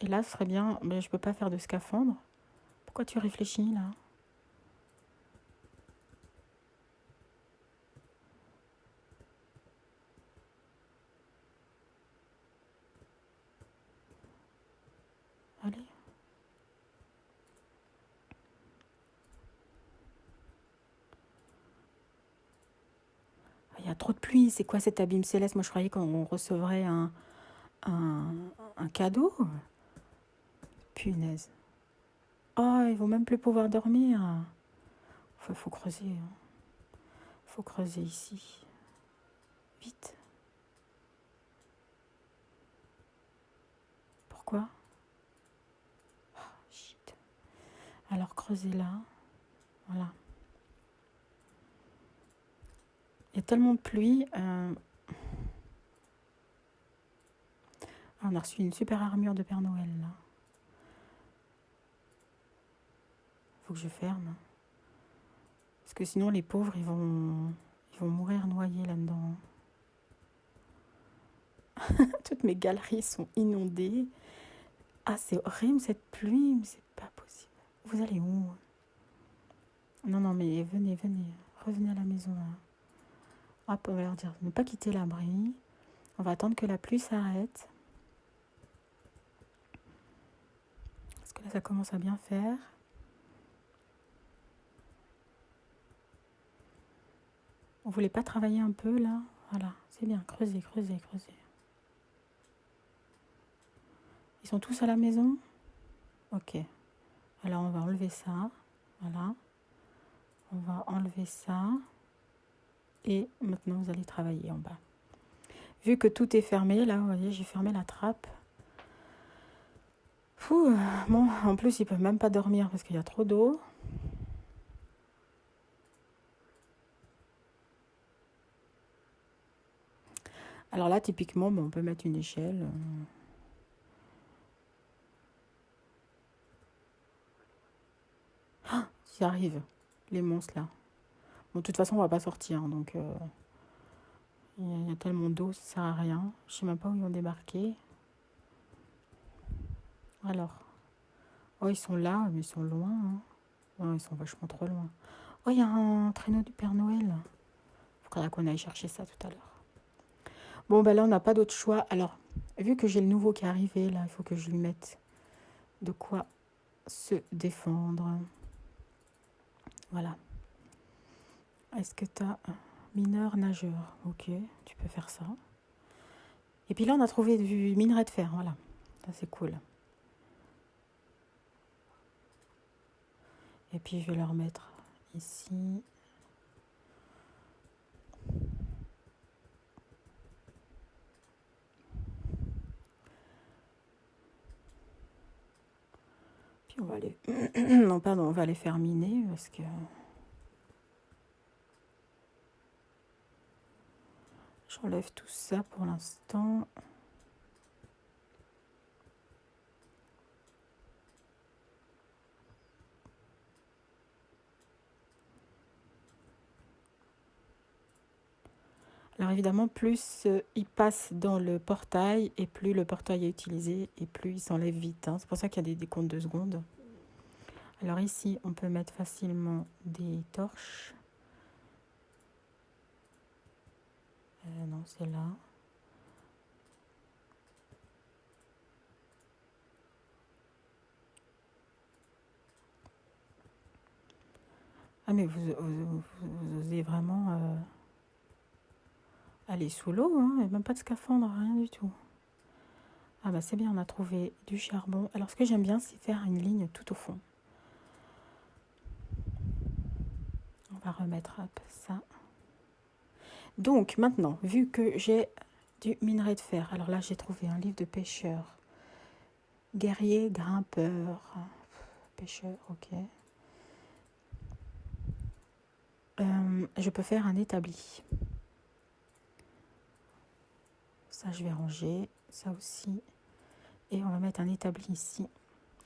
Et là, ce serait bien... Mais je peux pas faire de scaphandre. Pourquoi tu réfléchis, là? Allez. Il y a trop de pluie. C'est quoi cet abîme céleste? Moi, je croyais qu'on recevrait un, un cadeau. Punaise. Oh, ils vont même plus pouvoir dormir. Faut creuser. Faut creuser ici. Vite. Pourquoi? Oh, shit. Alors, creusez là. Voilà. Il y a tellement de pluie. On a reçu une super armure de Père Noël, là. Faut que je ferme. Parce que sinon, les pauvres, ils vont mourir noyés là-dedans. Toutes mes galeries sont inondées. Ah, c'est horrible cette pluie, mais c'est pas possible. Vous allez où? Non, non, mais venez, venez. Revenez à la maison, là. Hop, on va leur dire de ne pas quitter l'abri. On va attendre que la pluie s'arrête. Parce que là, ça commence à bien faire. On voulait pas travailler un peu, là? Voilà, c'est bien. Creusez, creusez, creusez. Ils sont tous à la maison? Ok. Alors, on va enlever ça. Voilà. On va enlever ça. Et maintenant, vous allez travailler en bas. Vu que tout est fermé, là, vous voyez, j'ai fermé la trappe. Fou, bon, en plus, ils peuvent même pas dormir parce qu'il y a trop d'eau. Alors là, typiquement, on peut mettre une échelle. Ah, ils arrivent, les monstres, là. Bon, de toute façon, on va pas sortir, donc... il y a tellement d'eau, ça sert à rien. Je sais même pas où ils ont débarqué. Alors... Oh, ils sont là, mais ils sont loin. Hein. Oh, ils sont vachement trop loin. Oh, il y a un traîneau du Père Noël. Il faudra qu'on aille chercher ça tout à l'heure. Bon, ben là, on n'a pas d'autre choix. Alors, vu que j'ai le nouveau qui est arrivé, là, il faut que je lui mette de quoi se défendre. Voilà. Est-ce que tu as un mineur nageur? Ok, tu peux faire ça. Et puis là, on a trouvé du minerai de fer. Voilà. Ça, c'est cool. Et puis, je vais le remettre ici. Puis, on va les... non, pardon, on va les faire miner parce que... J'enlève tout ça pour l'instant. Alors évidemment, plus il passe dans le portail et plus le portail est utilisé et plus il s'enlève vite. Hein. C'est pour ça qu'il y a des comptes de secondes. Alors ici, on peut mettre facilement des torches. Non, c'est là. Ah mais vous osez vraiment aller sous l'eau, hein, il n'y a même pas de scaphandre, rien du tout. Ah bah c'est bien, on a trouvé du charbon. Alors ce que j'aime bien, c'est faire une ligne tout au fond. On va remettre hop, ça. Donc maintenant, vu que j'ai du minerai de fer, alors là j'ai trouvé un livre de pêcheur. Guerrier, grimpeur, pêcheur, ok. Je peux faire un établi. Ça, je vais ranger. Ça aussi. Et on va mettre un établi ici.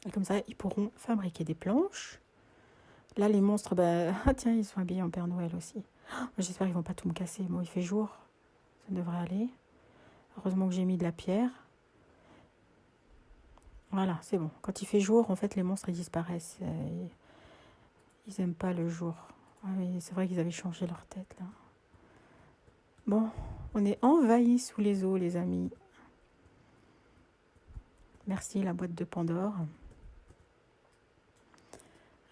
Et comme ça, ils pourront fabriquer des planches. Là, les monstres, bah, ah, tiens, ils sont habillés en Père Noël aussi. Oh, j'espère qu'ils vont pas tout me casser. Bon, il fait jour. Ça devrait aller. Heureusement que j'ai mis de la pierre. Voilà, c'est bon. Quand il fait jour, en fait, les monstres, ils disparaissent. Ils aiment pas le jour. Ah oui, c'est vrai qu'ils avaient changé leur tête, là. Bon, on est envahis sous les eaux, les amis. Merci, la boîte de Pandore.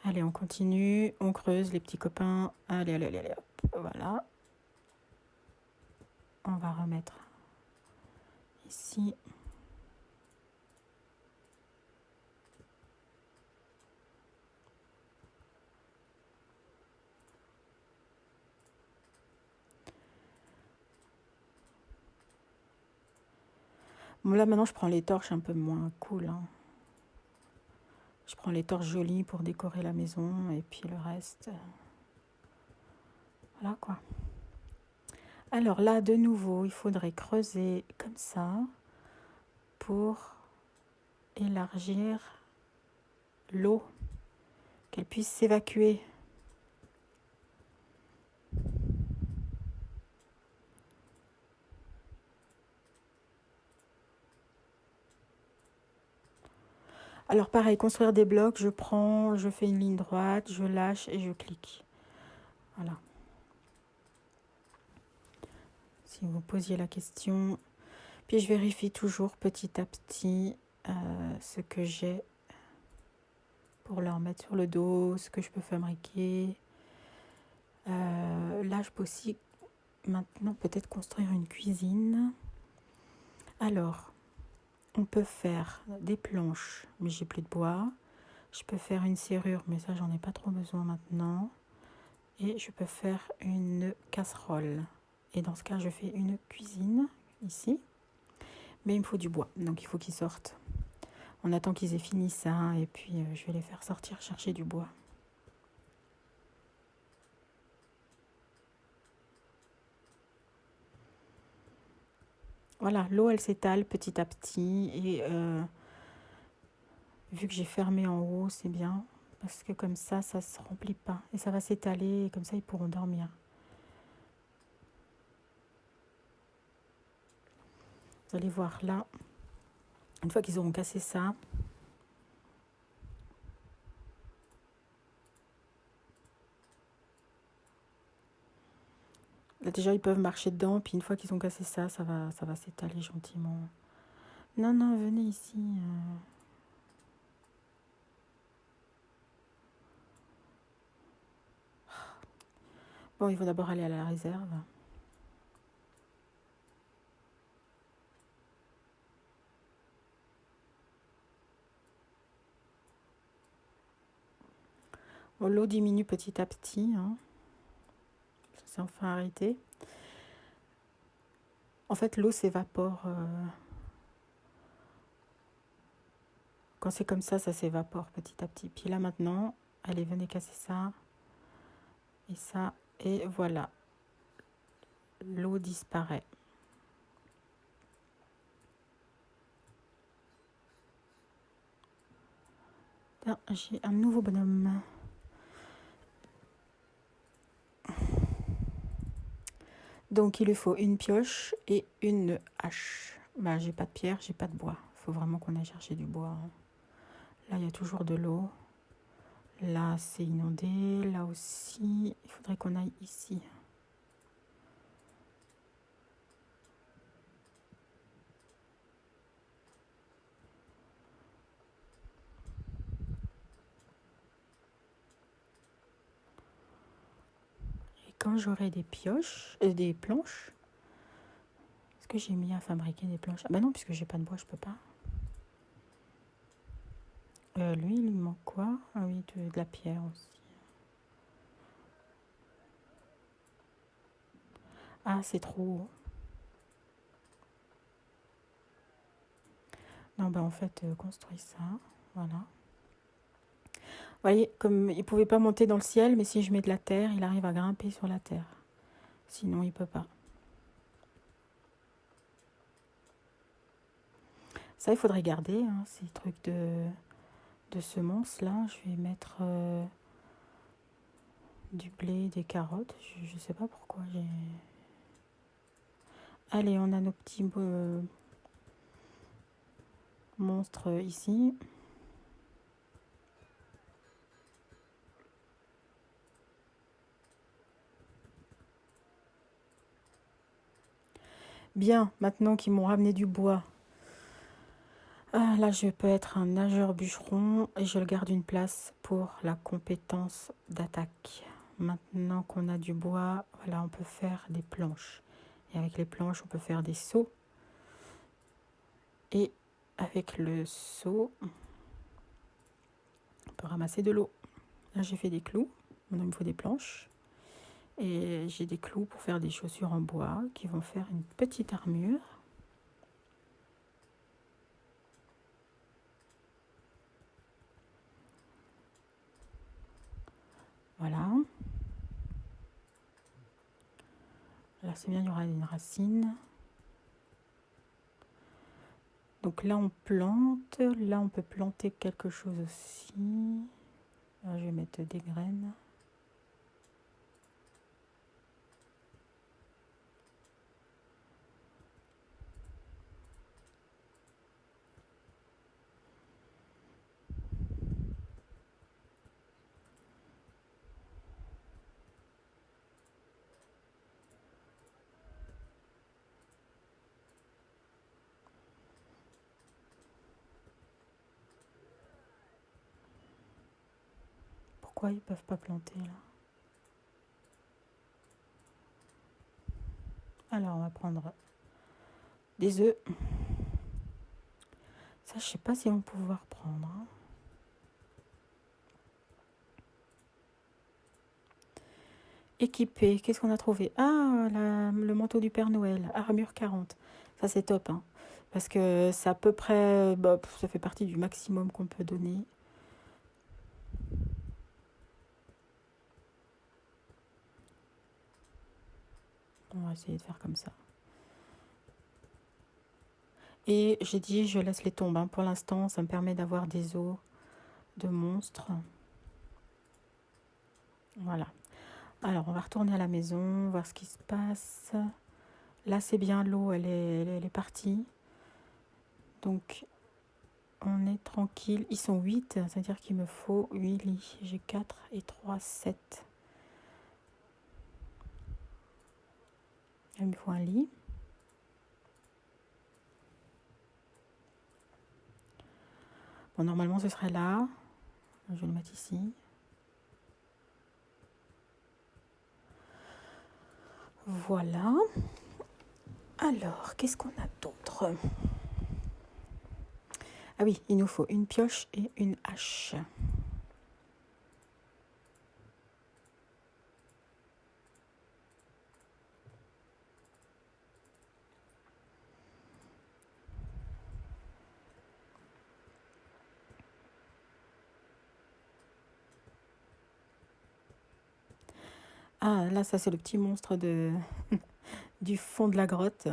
Allez, on continue. On creuse, les petits copains. Allez, allez, allez, allez, hop. Voilà. On va remettre ici. Bon, là, maintenant, je prends les torches un peu moins cool, hein. Je prends les torches jolies pour décorer la maison. Et puis le reste... voilà, quoi. Alors là, de nouveau, il faudrait creuser comme ça pour élargir l'eau, qu'elle puisse s'évacuer. Alors pareil, construire des blocs, je fais une ligne droite, je lâche et je clique. Voilà. Si vous posiez la question. Puis je vérifie toujours petit à petit ce que j'ai pour leur mettre sur le dos, ce que je peux fabriquer. Là, je peux aussi maintenant peut-être construire une cuisine. Alors, on peut faire des planches, mais j'ai plus de bois. Je peux faire une serrure, mais ça, j'en ai pas trop besoin maintenant. Et je peux faire une casserole. Et dans ce cas, je fais une cuisine ici. Mais il me faut du bois, donc il faut qu'ils sortent. On attend qu'ils aient fini ça, et puis je vais les faire sortir chercher du bois. Voilà, l'eau, elle s'étale petit à petit, et vu que j'ai fermé en haut, c'est bien, parce que comme ça ne se remplit pas, et ça va s'étaler, et comme ça, ils pourront dormir. Vous allez voir là, une fois qu'ils auront cassé ça, là déjà ils peuvent marcher dedans, puis une fois qu'ils ont cassé ça, ça va s'étaler gentiment. Non, non, venez ici. Bon, il faut d'abord aller à la réserve. Bon, l'eau diminue petit à petit, hein. Ça s'est enfin arrêté. En fait, l'eau s'évapore. Quand c'est comme ça s'évapore petit à petit. Puis là maintenant, allez, venez casser ça. Et ça, et voilà. L'eau disparaît. Là, j'ai un nouveau bonhomme. Donc il lui faut une pioche et une hache. Bah, j'ai pas de pierre, j'ai pas de bois. Il faut vraiment qu'on aille chercher du bois. Là, il y a toujours de l'eau. Là, c'est inondé. Là aussi, il faudrait qu'on aille ici. quand j'aurai des pioches, des planches, est-ce que j'ai mis à fabriquer des planches? Ah bah non, puisque j'ai pas de bois, je peux pas. Lui, il lui manque quoi? Ah oui, de la pierre aussi. Ah, c'est trop. Non, bah en fait, construis ça. Voilà. Vous voyez, comme il pouvait pas monter dans le ciel, mais si je mets de la terre, il arrive à grimper sur la terre. Sinon, il peut pas. Ça, il faudrait garder, hein, ces trucs de semences là. Je vais mettre du blé, des carottes. Je sais pas pourquoi j'ai. Allez, on a nos petits monstres ici. Bien, maintenant qu'ils m'ont ramené du bois. Ah, là, je peux être un nageur bûcheron et je garde une place pour la compétence d'attaque. Maintenant qu'on a du bois, voilà, on peut faire des planches. Et avec les planches, on peut faire des seaux. Et avec le seau, on peut ramasser de l'eau. Là, j'ai fait des clous. Maintenant, il me faut des planches. Et j'ai des clous pour faire des chaussures en bois qui vont faire une petite armure. Voilà. Là, c'est bien, il y aura une racine. Donc là, on plante. Là, on peut planter quelque chose aussi. Là, je vais mettre des graines. Pourquoi ils ne peuvent pas planter là? Alors, on va prendre des œufs. Ça, je sais pas si on va pouvoir prendre. Hein. Équipé, qu'est-ce qu'on a trouvé? Ah, le manteau du Père Noël, armure 40. Ça, c'est top, hein, parce que c'est à peu près, bah, ça fait partie du maximum qu'on peut donner. On va essayer de faire comme ça. Et j'ai dit, je laisse les tombes. Hein. Pour l'instant, ça me permet d'avoir des os de monstres. Voilà. Alors, on va retourner à la maison, voir ce qui se passe. Là, c'est bien, l'eau, elle est partie. Donc, on est tranquille. Ils sont 8, c'est-à-dire qu'il me faut 8 lits. J'ai 4 et 3, 7. Il me faut un lit. Bon, normalement, ce serait là. Je vais le mettre ici. Voilà. Alors, qu'est-ce qu'on a d'autre? Ah oui, il nous faut une pioche et une hache. Ah, là, ça, c'est le petit monstre du fond de la grotte.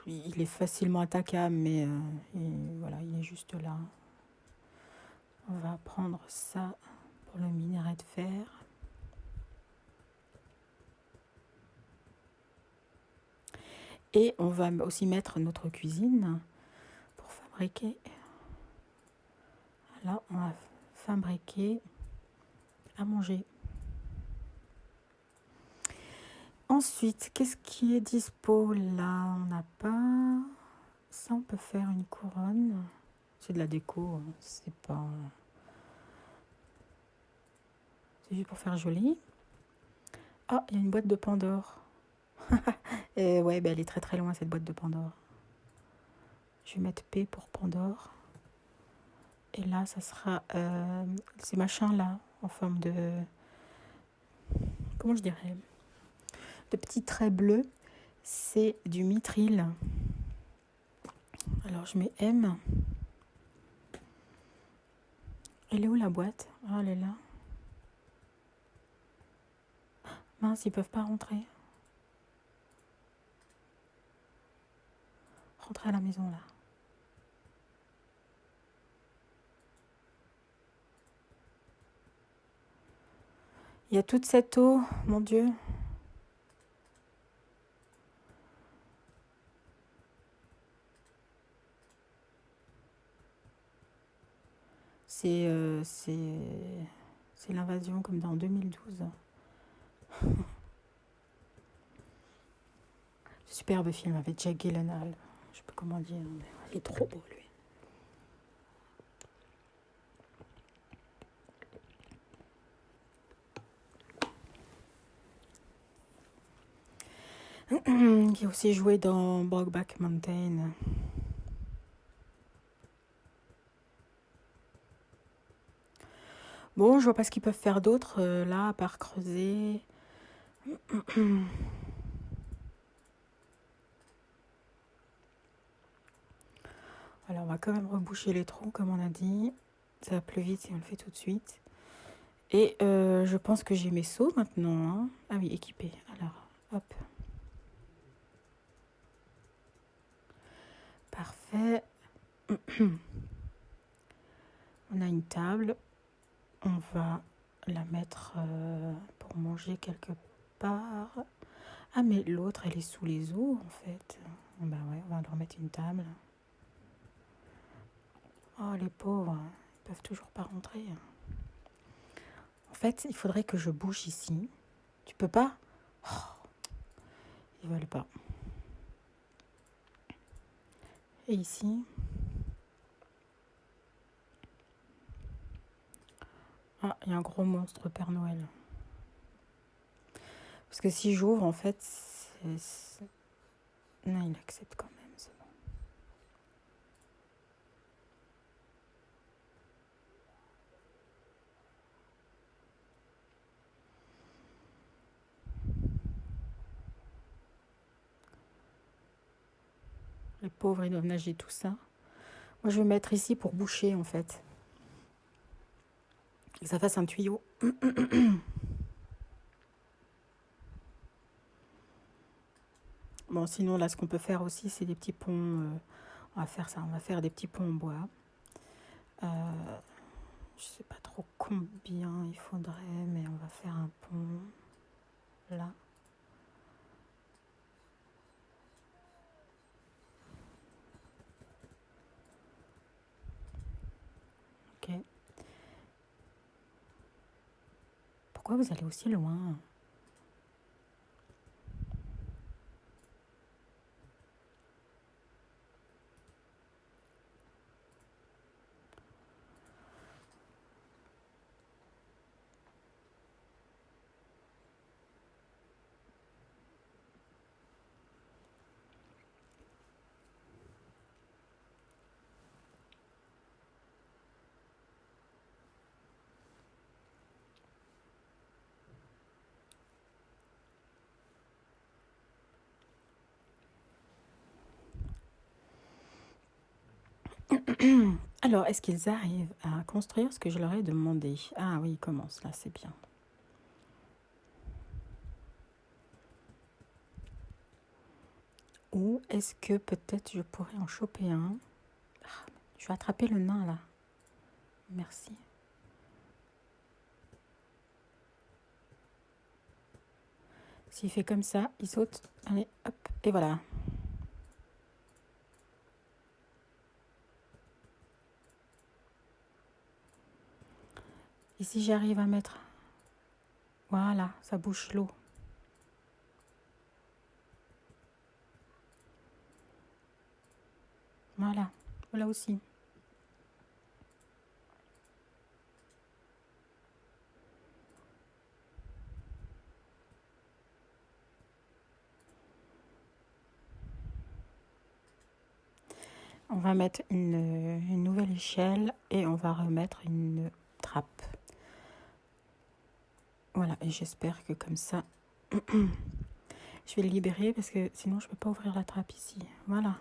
Il est facilement attaquable, mais voilà, il est juste là. On va prendre ça pour le minerai de fer. Et on va aussi mettre notre cuisine pour fabriquer. Là, on va fabriquer à manger. Ensuite, qu'est-ce qui est dispo là? On n'a pas. Ça, on peut faire une couronne. C'est de la déco, hein. C'est pas. C'est juste pour faire joli. Ah, il y a une boîte de Pandore. Et ouais, bah, elle est très très loin cette boîte de Pandore. Je vais mettre P pour Pandore. Et là, ça sera ces machins-là, en forme de... Comment je dirais? De petits traits bleus. C'est du mithril. Alors, je mets M. Elle est où la boîte? Ah, elle est là. Mince, ils peuvent pas rentrer. Rentrer à la maison, là. Il y a toute cette eau, mon Dieu. C'est l'invasion comme dans 2012. Superbe film avec Jack Gyllenhaal. Je sais pas comment dire, mais il est trop beau lui. Qui a aussi joué dans Brokeback Mountain. Bon, je vois pas ce qu'ils peuvent faire d'autre là, à part creuser. Alors, on va quand même reboucher les trous, comme on a dit. Ça va plus vite si on le fait tout de suite. Et je pense que j'ai mes seaux maintenant. Hein. Ah oui, équipés. Alors, hop. Parfait. On a une table. On va la mettre pour manger quelque part. Ah, mais l'autre, elle est sous les eaux, en fait. Bah ouais, on va leur mettre une table. Oh, les pauvres, ils peuvent toujours pas rentrer. En fait, il faudrait que je bouge ici. Tu peux pas? Oh, ils veulent pas. Et ici? Ah, il y a un gros monstre Père Noël. Parce que si j'ouvre, en fait, c'est... Non, il accepte quand même, c'est bon. Les pauvres, ils doivent nager tout ça. Moi, je vais mettre ici pour boucher, en fait. Que ça fasse un tuyau. Bon, sinon, là, ce qu'on peut faire aussi, c'est des petits ponts. On va faire ça, on va faire des petits ponts en bois. Je sais pas trop combien il faudrait, mais on va faire un pont là. Ok. Pourquoi vous allez aussi loin? Alors, est-ce qu'ils arrivent à construire ce que je leur ai demandé? Ah oui, ils commencent, là, c'est bien. Ou est-ce que peut-être je pourrais en choper un? Ah, je vais attraper le nain, là. Merci. S'il fait comme ça, il saute. Allez, hop, et voilà. Et si j'arrive à mettre... Voilà, ça bouche l'eau. Voilà, là aussi. On va mettre une nouvelle échelle et on va remettre une trappe. Voilà, et j'espère que comme ça, je vais le libérer parce que sinon je ne peux pas ouvrir la trappe ici. Voilà.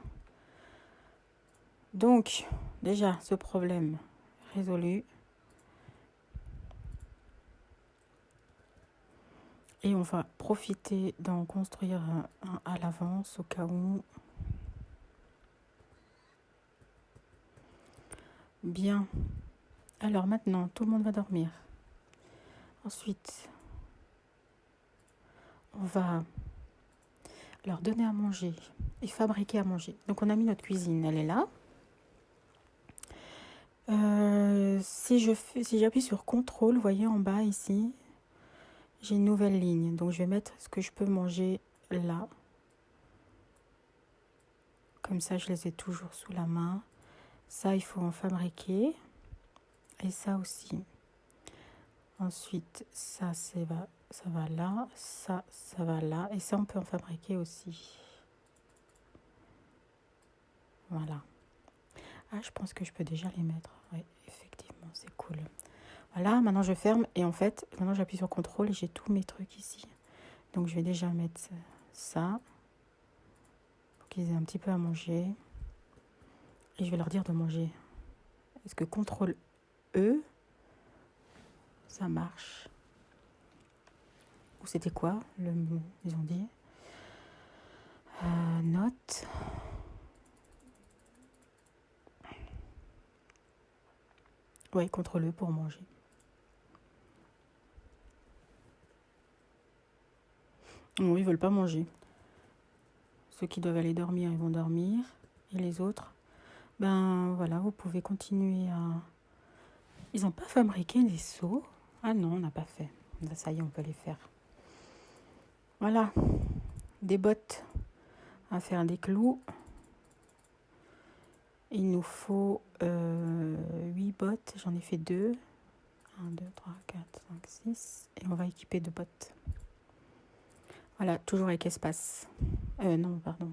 Donc, déjà, ce problème résolu. Et on va profiter d'en construire un à l'avance au cas où. Bien. Alors maintenant, tout le monde va dormir. Ensuite, on va leur donner à manger et fabriquer à manger. Donc on a mis notre cuisine, elle est là. Si j'appuie sur CTRL, vous voyez en bas ici, j'ai une nouvelle ligne. Donc je vais mettre ce que je peux manger là. Comme ça, je les ai toujours sous la main. Ça, il faut en fabriquer. Et ça aussi. Ensuite, ça va là. Ça va là. Et ça, on peut en fabriquer aussi. Voilà. Ah, je pense que je peux déjà les mettre. Oui, effectivement, c'est cool. Voilà, maintenant je ferme. Et en fait, maintenant j'appuie sur CTRL et j'ai tous mes trucs ici. Donc je vais déjà mettre ça. Pour qu'ils aient un petit peu à manger. Et je vais leur dire de manger. Est-ce que CTRL E, ça marche? Ou c'était quoi le mot, ils ont dit note. Oui, CTRL E pour manger. Non, ils veulent pas manger. Ceux qui doivent aller dormir, ils vont dormir. Et les autres, ben voilà, vous pouvez continuer à... Ils n'ont pas fabriqué des seaux? Ah non, on n'a pas fait. Là, ça y est, on peut les faire. Voilà, des bottes à faire des clous. Il nous faut 8 bottes, j'en ai fait 2. 1, 2, 3, 4, 5, 6. Et on va équiper de bottes. Voilà, toujours avec espace. Non, pardon.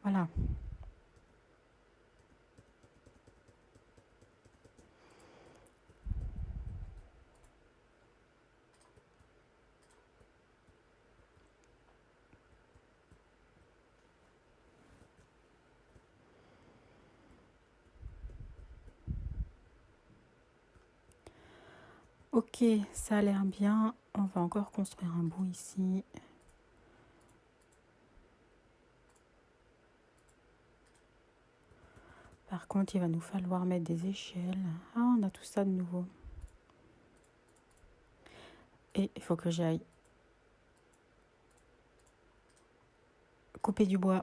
Voilà. Ok, ça a l'air bien. On va encore construire un bout ici. Par contre, il va nous falloir mettre des échelles. Ah, on a tout ça de nouveau. Et il faut que j'aille couper du bois.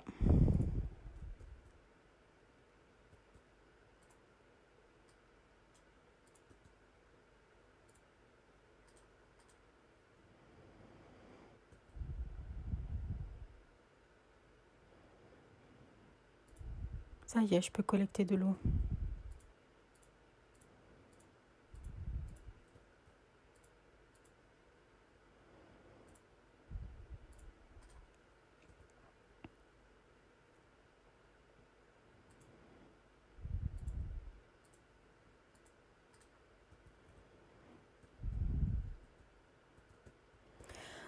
Ça y est, je peux collecter de l'eau.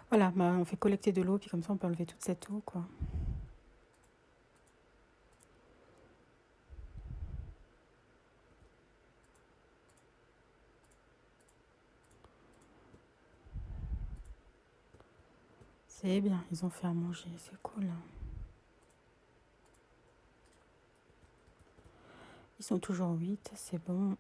Voilà, bah, on fait collecter de l'eau, puis comme ça on peut enlever toute cette eau, quoi. C'est bien, ils ont fait à manger, c'est cool. Ils sont toujours 8, c'est bon.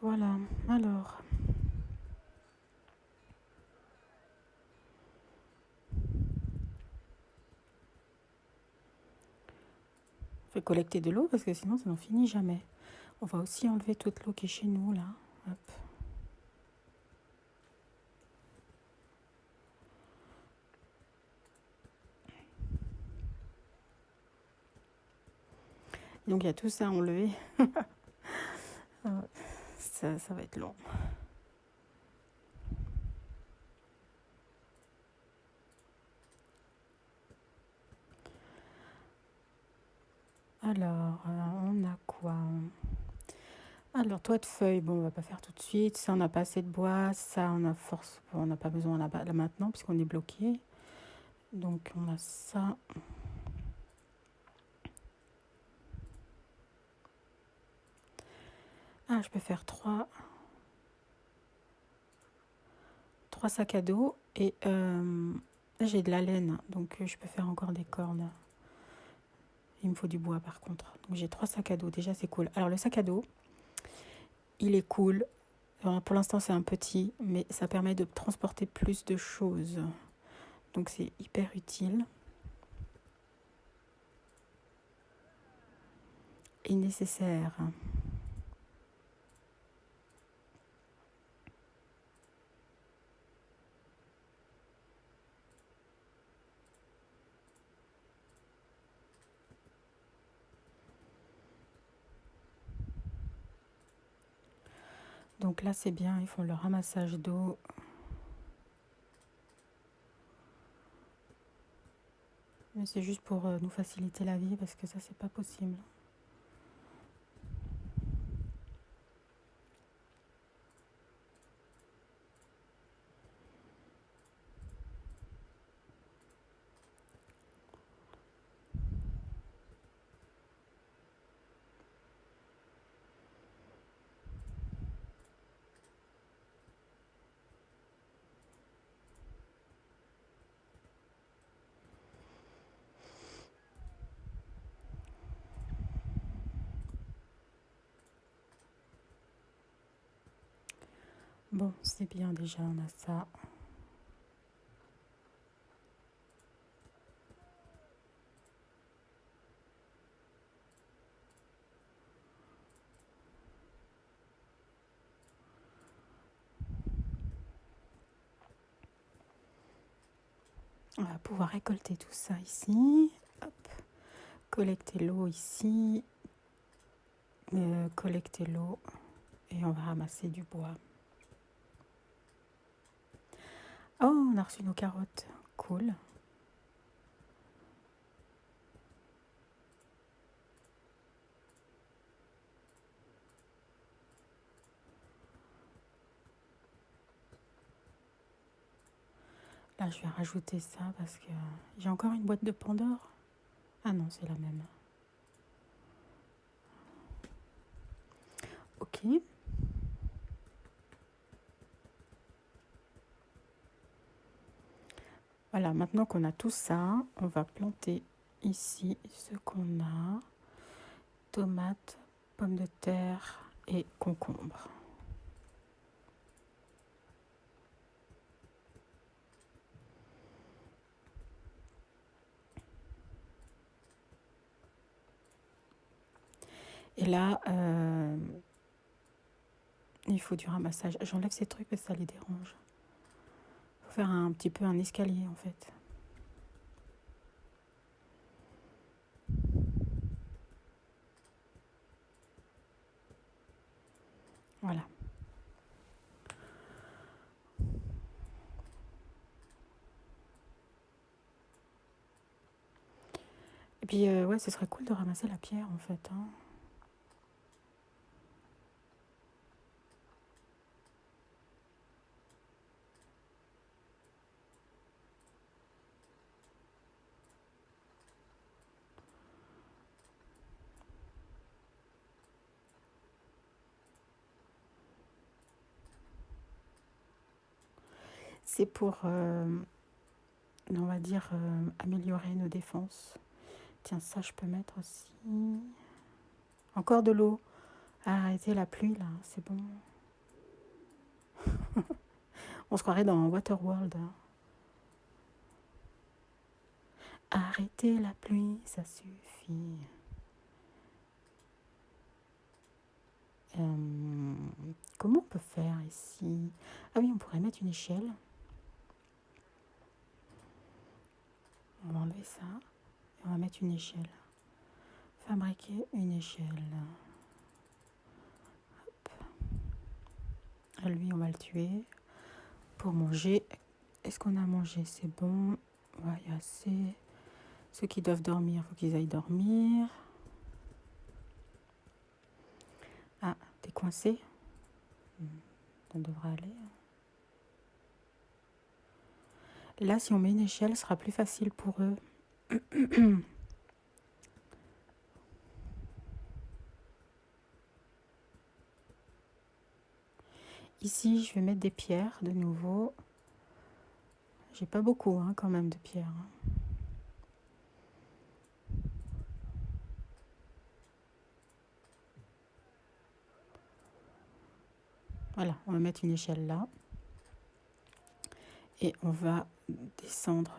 Voilà, alors. On fait collecter de l'eau parce que sinon ça n'en finit jamais. On va aussi enlever toute l'eau qui est chez nous là. Hop. Donc il y a tout ça à enlever. Ça va être long. Alors, on a quoi? Alors, toit de feuilles, bon, on va pas faire tout de suite. Ça, on n'a pas assez de bois. Ça, on a force. Bon, on n'a pas besoin là maintenant puisqu'on est bloqué. Donc, on a ça. Ah, je peux faire trois sacs à dos. Et là, j'ai de la laine. Donc, je peux faire encore des cordes. Il me faut du bois par contre. Donc, j'ai 3 sacs à dos. Déjà, c'est cool. Alors, le sac à dos, il est cool. Alors, pour l'instant, c'est un petit, mais ça permet de transporter plus de choses. Donc, c'est hyper utile et nécessaire. Donc là, c'est bien. Ils font le ramassage d'eau. Mais c'est juste pour nous faciliter la vie parce que ça, c'est pas possible. Bon, c'est bien déjà, on a ça. On va pouvoir récolter tout ça ici. Hop. Collecter l'eau ici. Collecter l'eau. Et on va ramasser du bois. Oh, on a reçu nos carottes. Cool. Là, je vais rajouter ça parce que j'ai encore une boîte de Pandore. Ah non, c'est la même. Ok. Voilà, maintenant qu'on a tout ça, on va planter ici ce qu'on a. Tomates, pommes de terre et concombres. Et là, il faut du ramassage. J'enlève ces trucs parce que ça les dérange. Il faut faire un petit peu un escalier en fait. Voilà. Et puis, ouais, ce serait cool de ramasser la pierre en fait. Hein. C'est pour, on va dire, améliorer nos défenses. Tiens, ça, je peux mettre aussi. Encore de l'eau. Arrêtez la pluie, là, c'est bon. On se croirait dans Waterworld. Arrêtez la pluie, ça suffit. Comment on peut faire ici? Ah oui, on pourrait mettre une échelle. On va enlever ça. Et on va mettre une échelle. Fabriquer une échelle. Hop. À lui, on va le tuer. Pour manger. Est-ce qu'on a mangé? C'est bon. Ouais, il y a assez. Ceux qui doivent dormir, il faut qu'ils aillent dormir. Ah, t'es coincé? Ça devrait aller. Là, si on met une échelle, ce sera plus facile pour eux. Ici, je vais mettre des pierres de nouveau. J'ai pas beaucoup quand même de pierres. Voilà, on va mettre une échelle là. Et on va descendre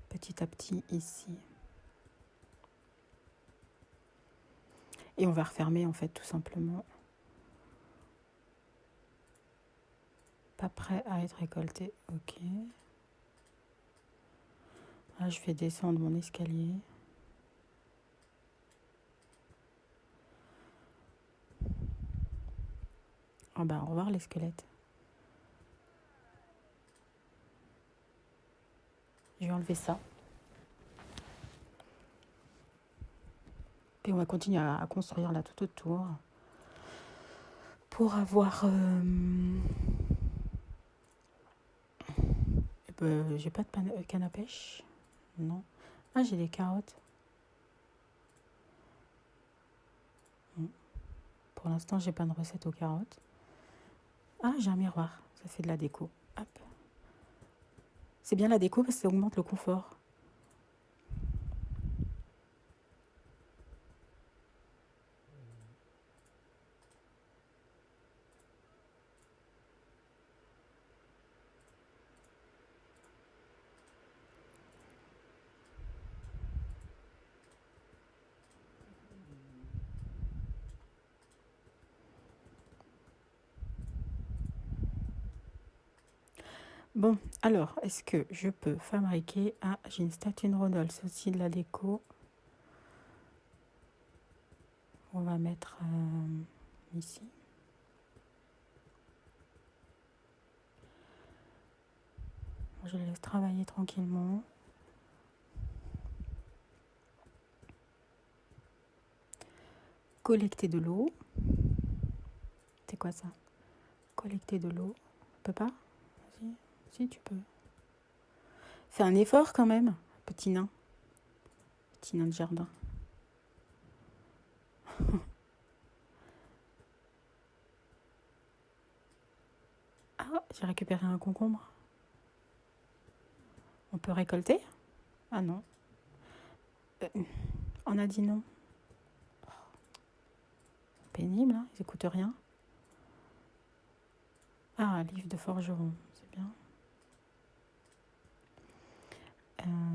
petit à petit ici. Et on va refermer en fait tout simplement. Pas prêt à être récolté, ok. Là, je vais descendre mon escalier. Ah bah, au revoir les squelettes. Je vais enlever ça. Et on va continuer à construire là tout autour. Pour avoir... j'ai pas de canne à pêche. Non. Ah, j'ai des carottes. Pour l'instant, j'ai pas de recette aux carottes. Ah, j'ai un miroir. Ça fait de la déco. Hop. C'est bien la déco parce que ça augmente le confort. Bon, alors, est-ce que je peux fabriquer... Ah, j'ai une statue de Rodolphe, c'est aussi de la déco. On va mettre ici. Je le laisse travailler tranquillement. Collecter de l'eau. C'est quoi ça? Collecter de l'eau. On peut pas? Si, tu peux. Fais un effort quand même, petit nain. Petit nain de jardin. Ah, j'ai récupéré un concombre. On peut récolter? Ah non. On a dit non. Pénible, hein, ils écoutent rien. Ah, livre de forgeron, c'est bien.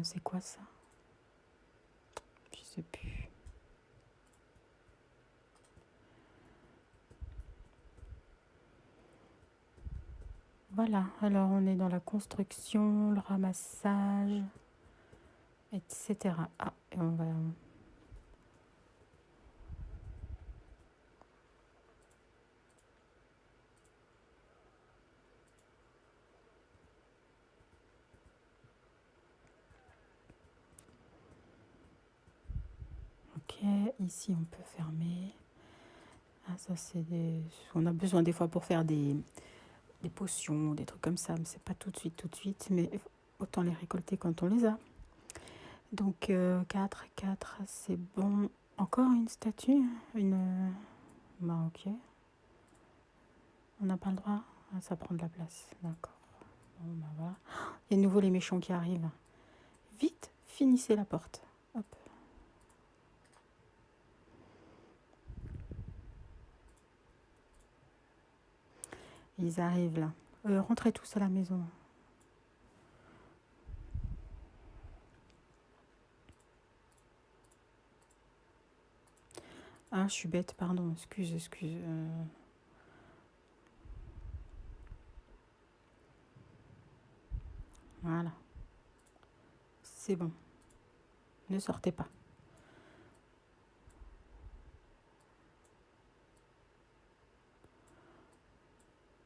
C'est quoi ça? Je sais plus. Voilà, alors on est dans la construction, le ramassage, etc. Ah, et on va... Ok, ici on peut fermer. Ah, ça c'est des... On a besoin des fois pour faire des potions, des trucs comme ça, mais c'est pas tout de suite, mais autant les récolter quand on les a. Donc 4, c'est bon. Encore une statue? Bah ok. On n'a pas le droit? Ah, ça prend de la place, d'accord. Bon bah voilà. Il y a de nouveau les méchants qui arrivent. Vite, finissez la porte. Hop. Ils arrivent là. Rentrez tous à la maison. Ah, je suis bête, pardon, excuse. Voilà, c'est bon. Ne sortez pas.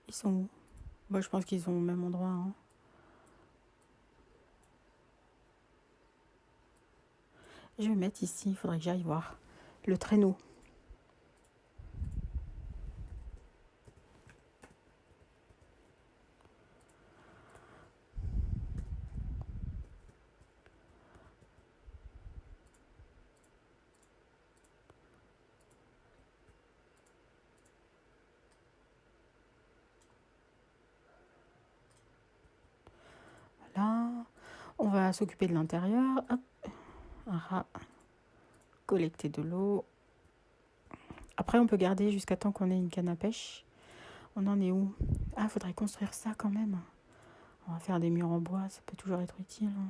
Ils sont où? Moi, je pense qu'ils sont au même endroit. Hein. Je vais mettre ici, il faudrait que j'aille voir. Le traîneau. Là, on va s'occuper de l'intérieur. Hop, un rat. Collecter de l'eau. Après, on peut garder jusqu'à temps qu'on ait une canne à pêche. On en est où? Ah, faudrait construire ça quand même. On va faire des murs en bois, ça peut toujours être utile. Hein.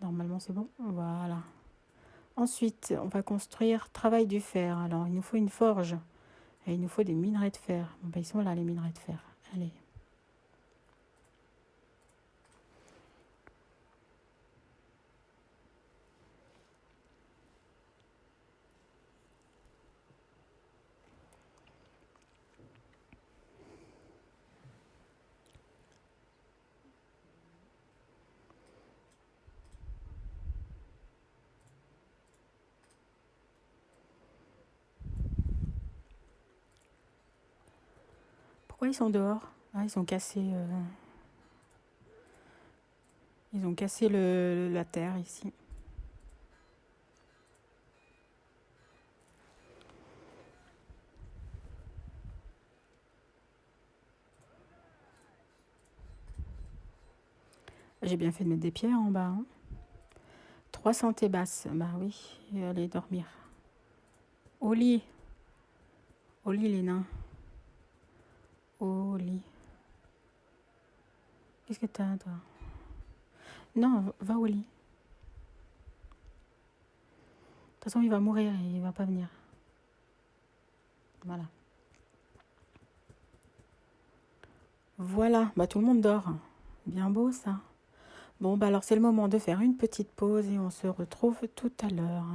Normalement, c'est bon. Voilà. Ensuite, on va construire travail du fer. Alors, il nous faut une forge. Et il nous faut des minerais de fer. Bon, ben, ils sont là, les minerais de fer. Allez. Pourquoi ils sont dehors? Ah, ils ont cassé... Ils ont cassé la terre ici. J'ai bien fait de mettre des pierres en bas. Hein. 3 santé basse. Bah oui, et allez dormir. Au lit. Au lit, les nains. Au lit. Qu'est-ce que t'as, toi? Non, va au lit. De toute façon, il va mourir et il va pas venir. Voilà. Voilà, bah tout le monde dort. Bien beau ça. Bon, bah alors c'est le moment de faire une petite pause et on se retrouve tout à l'heure.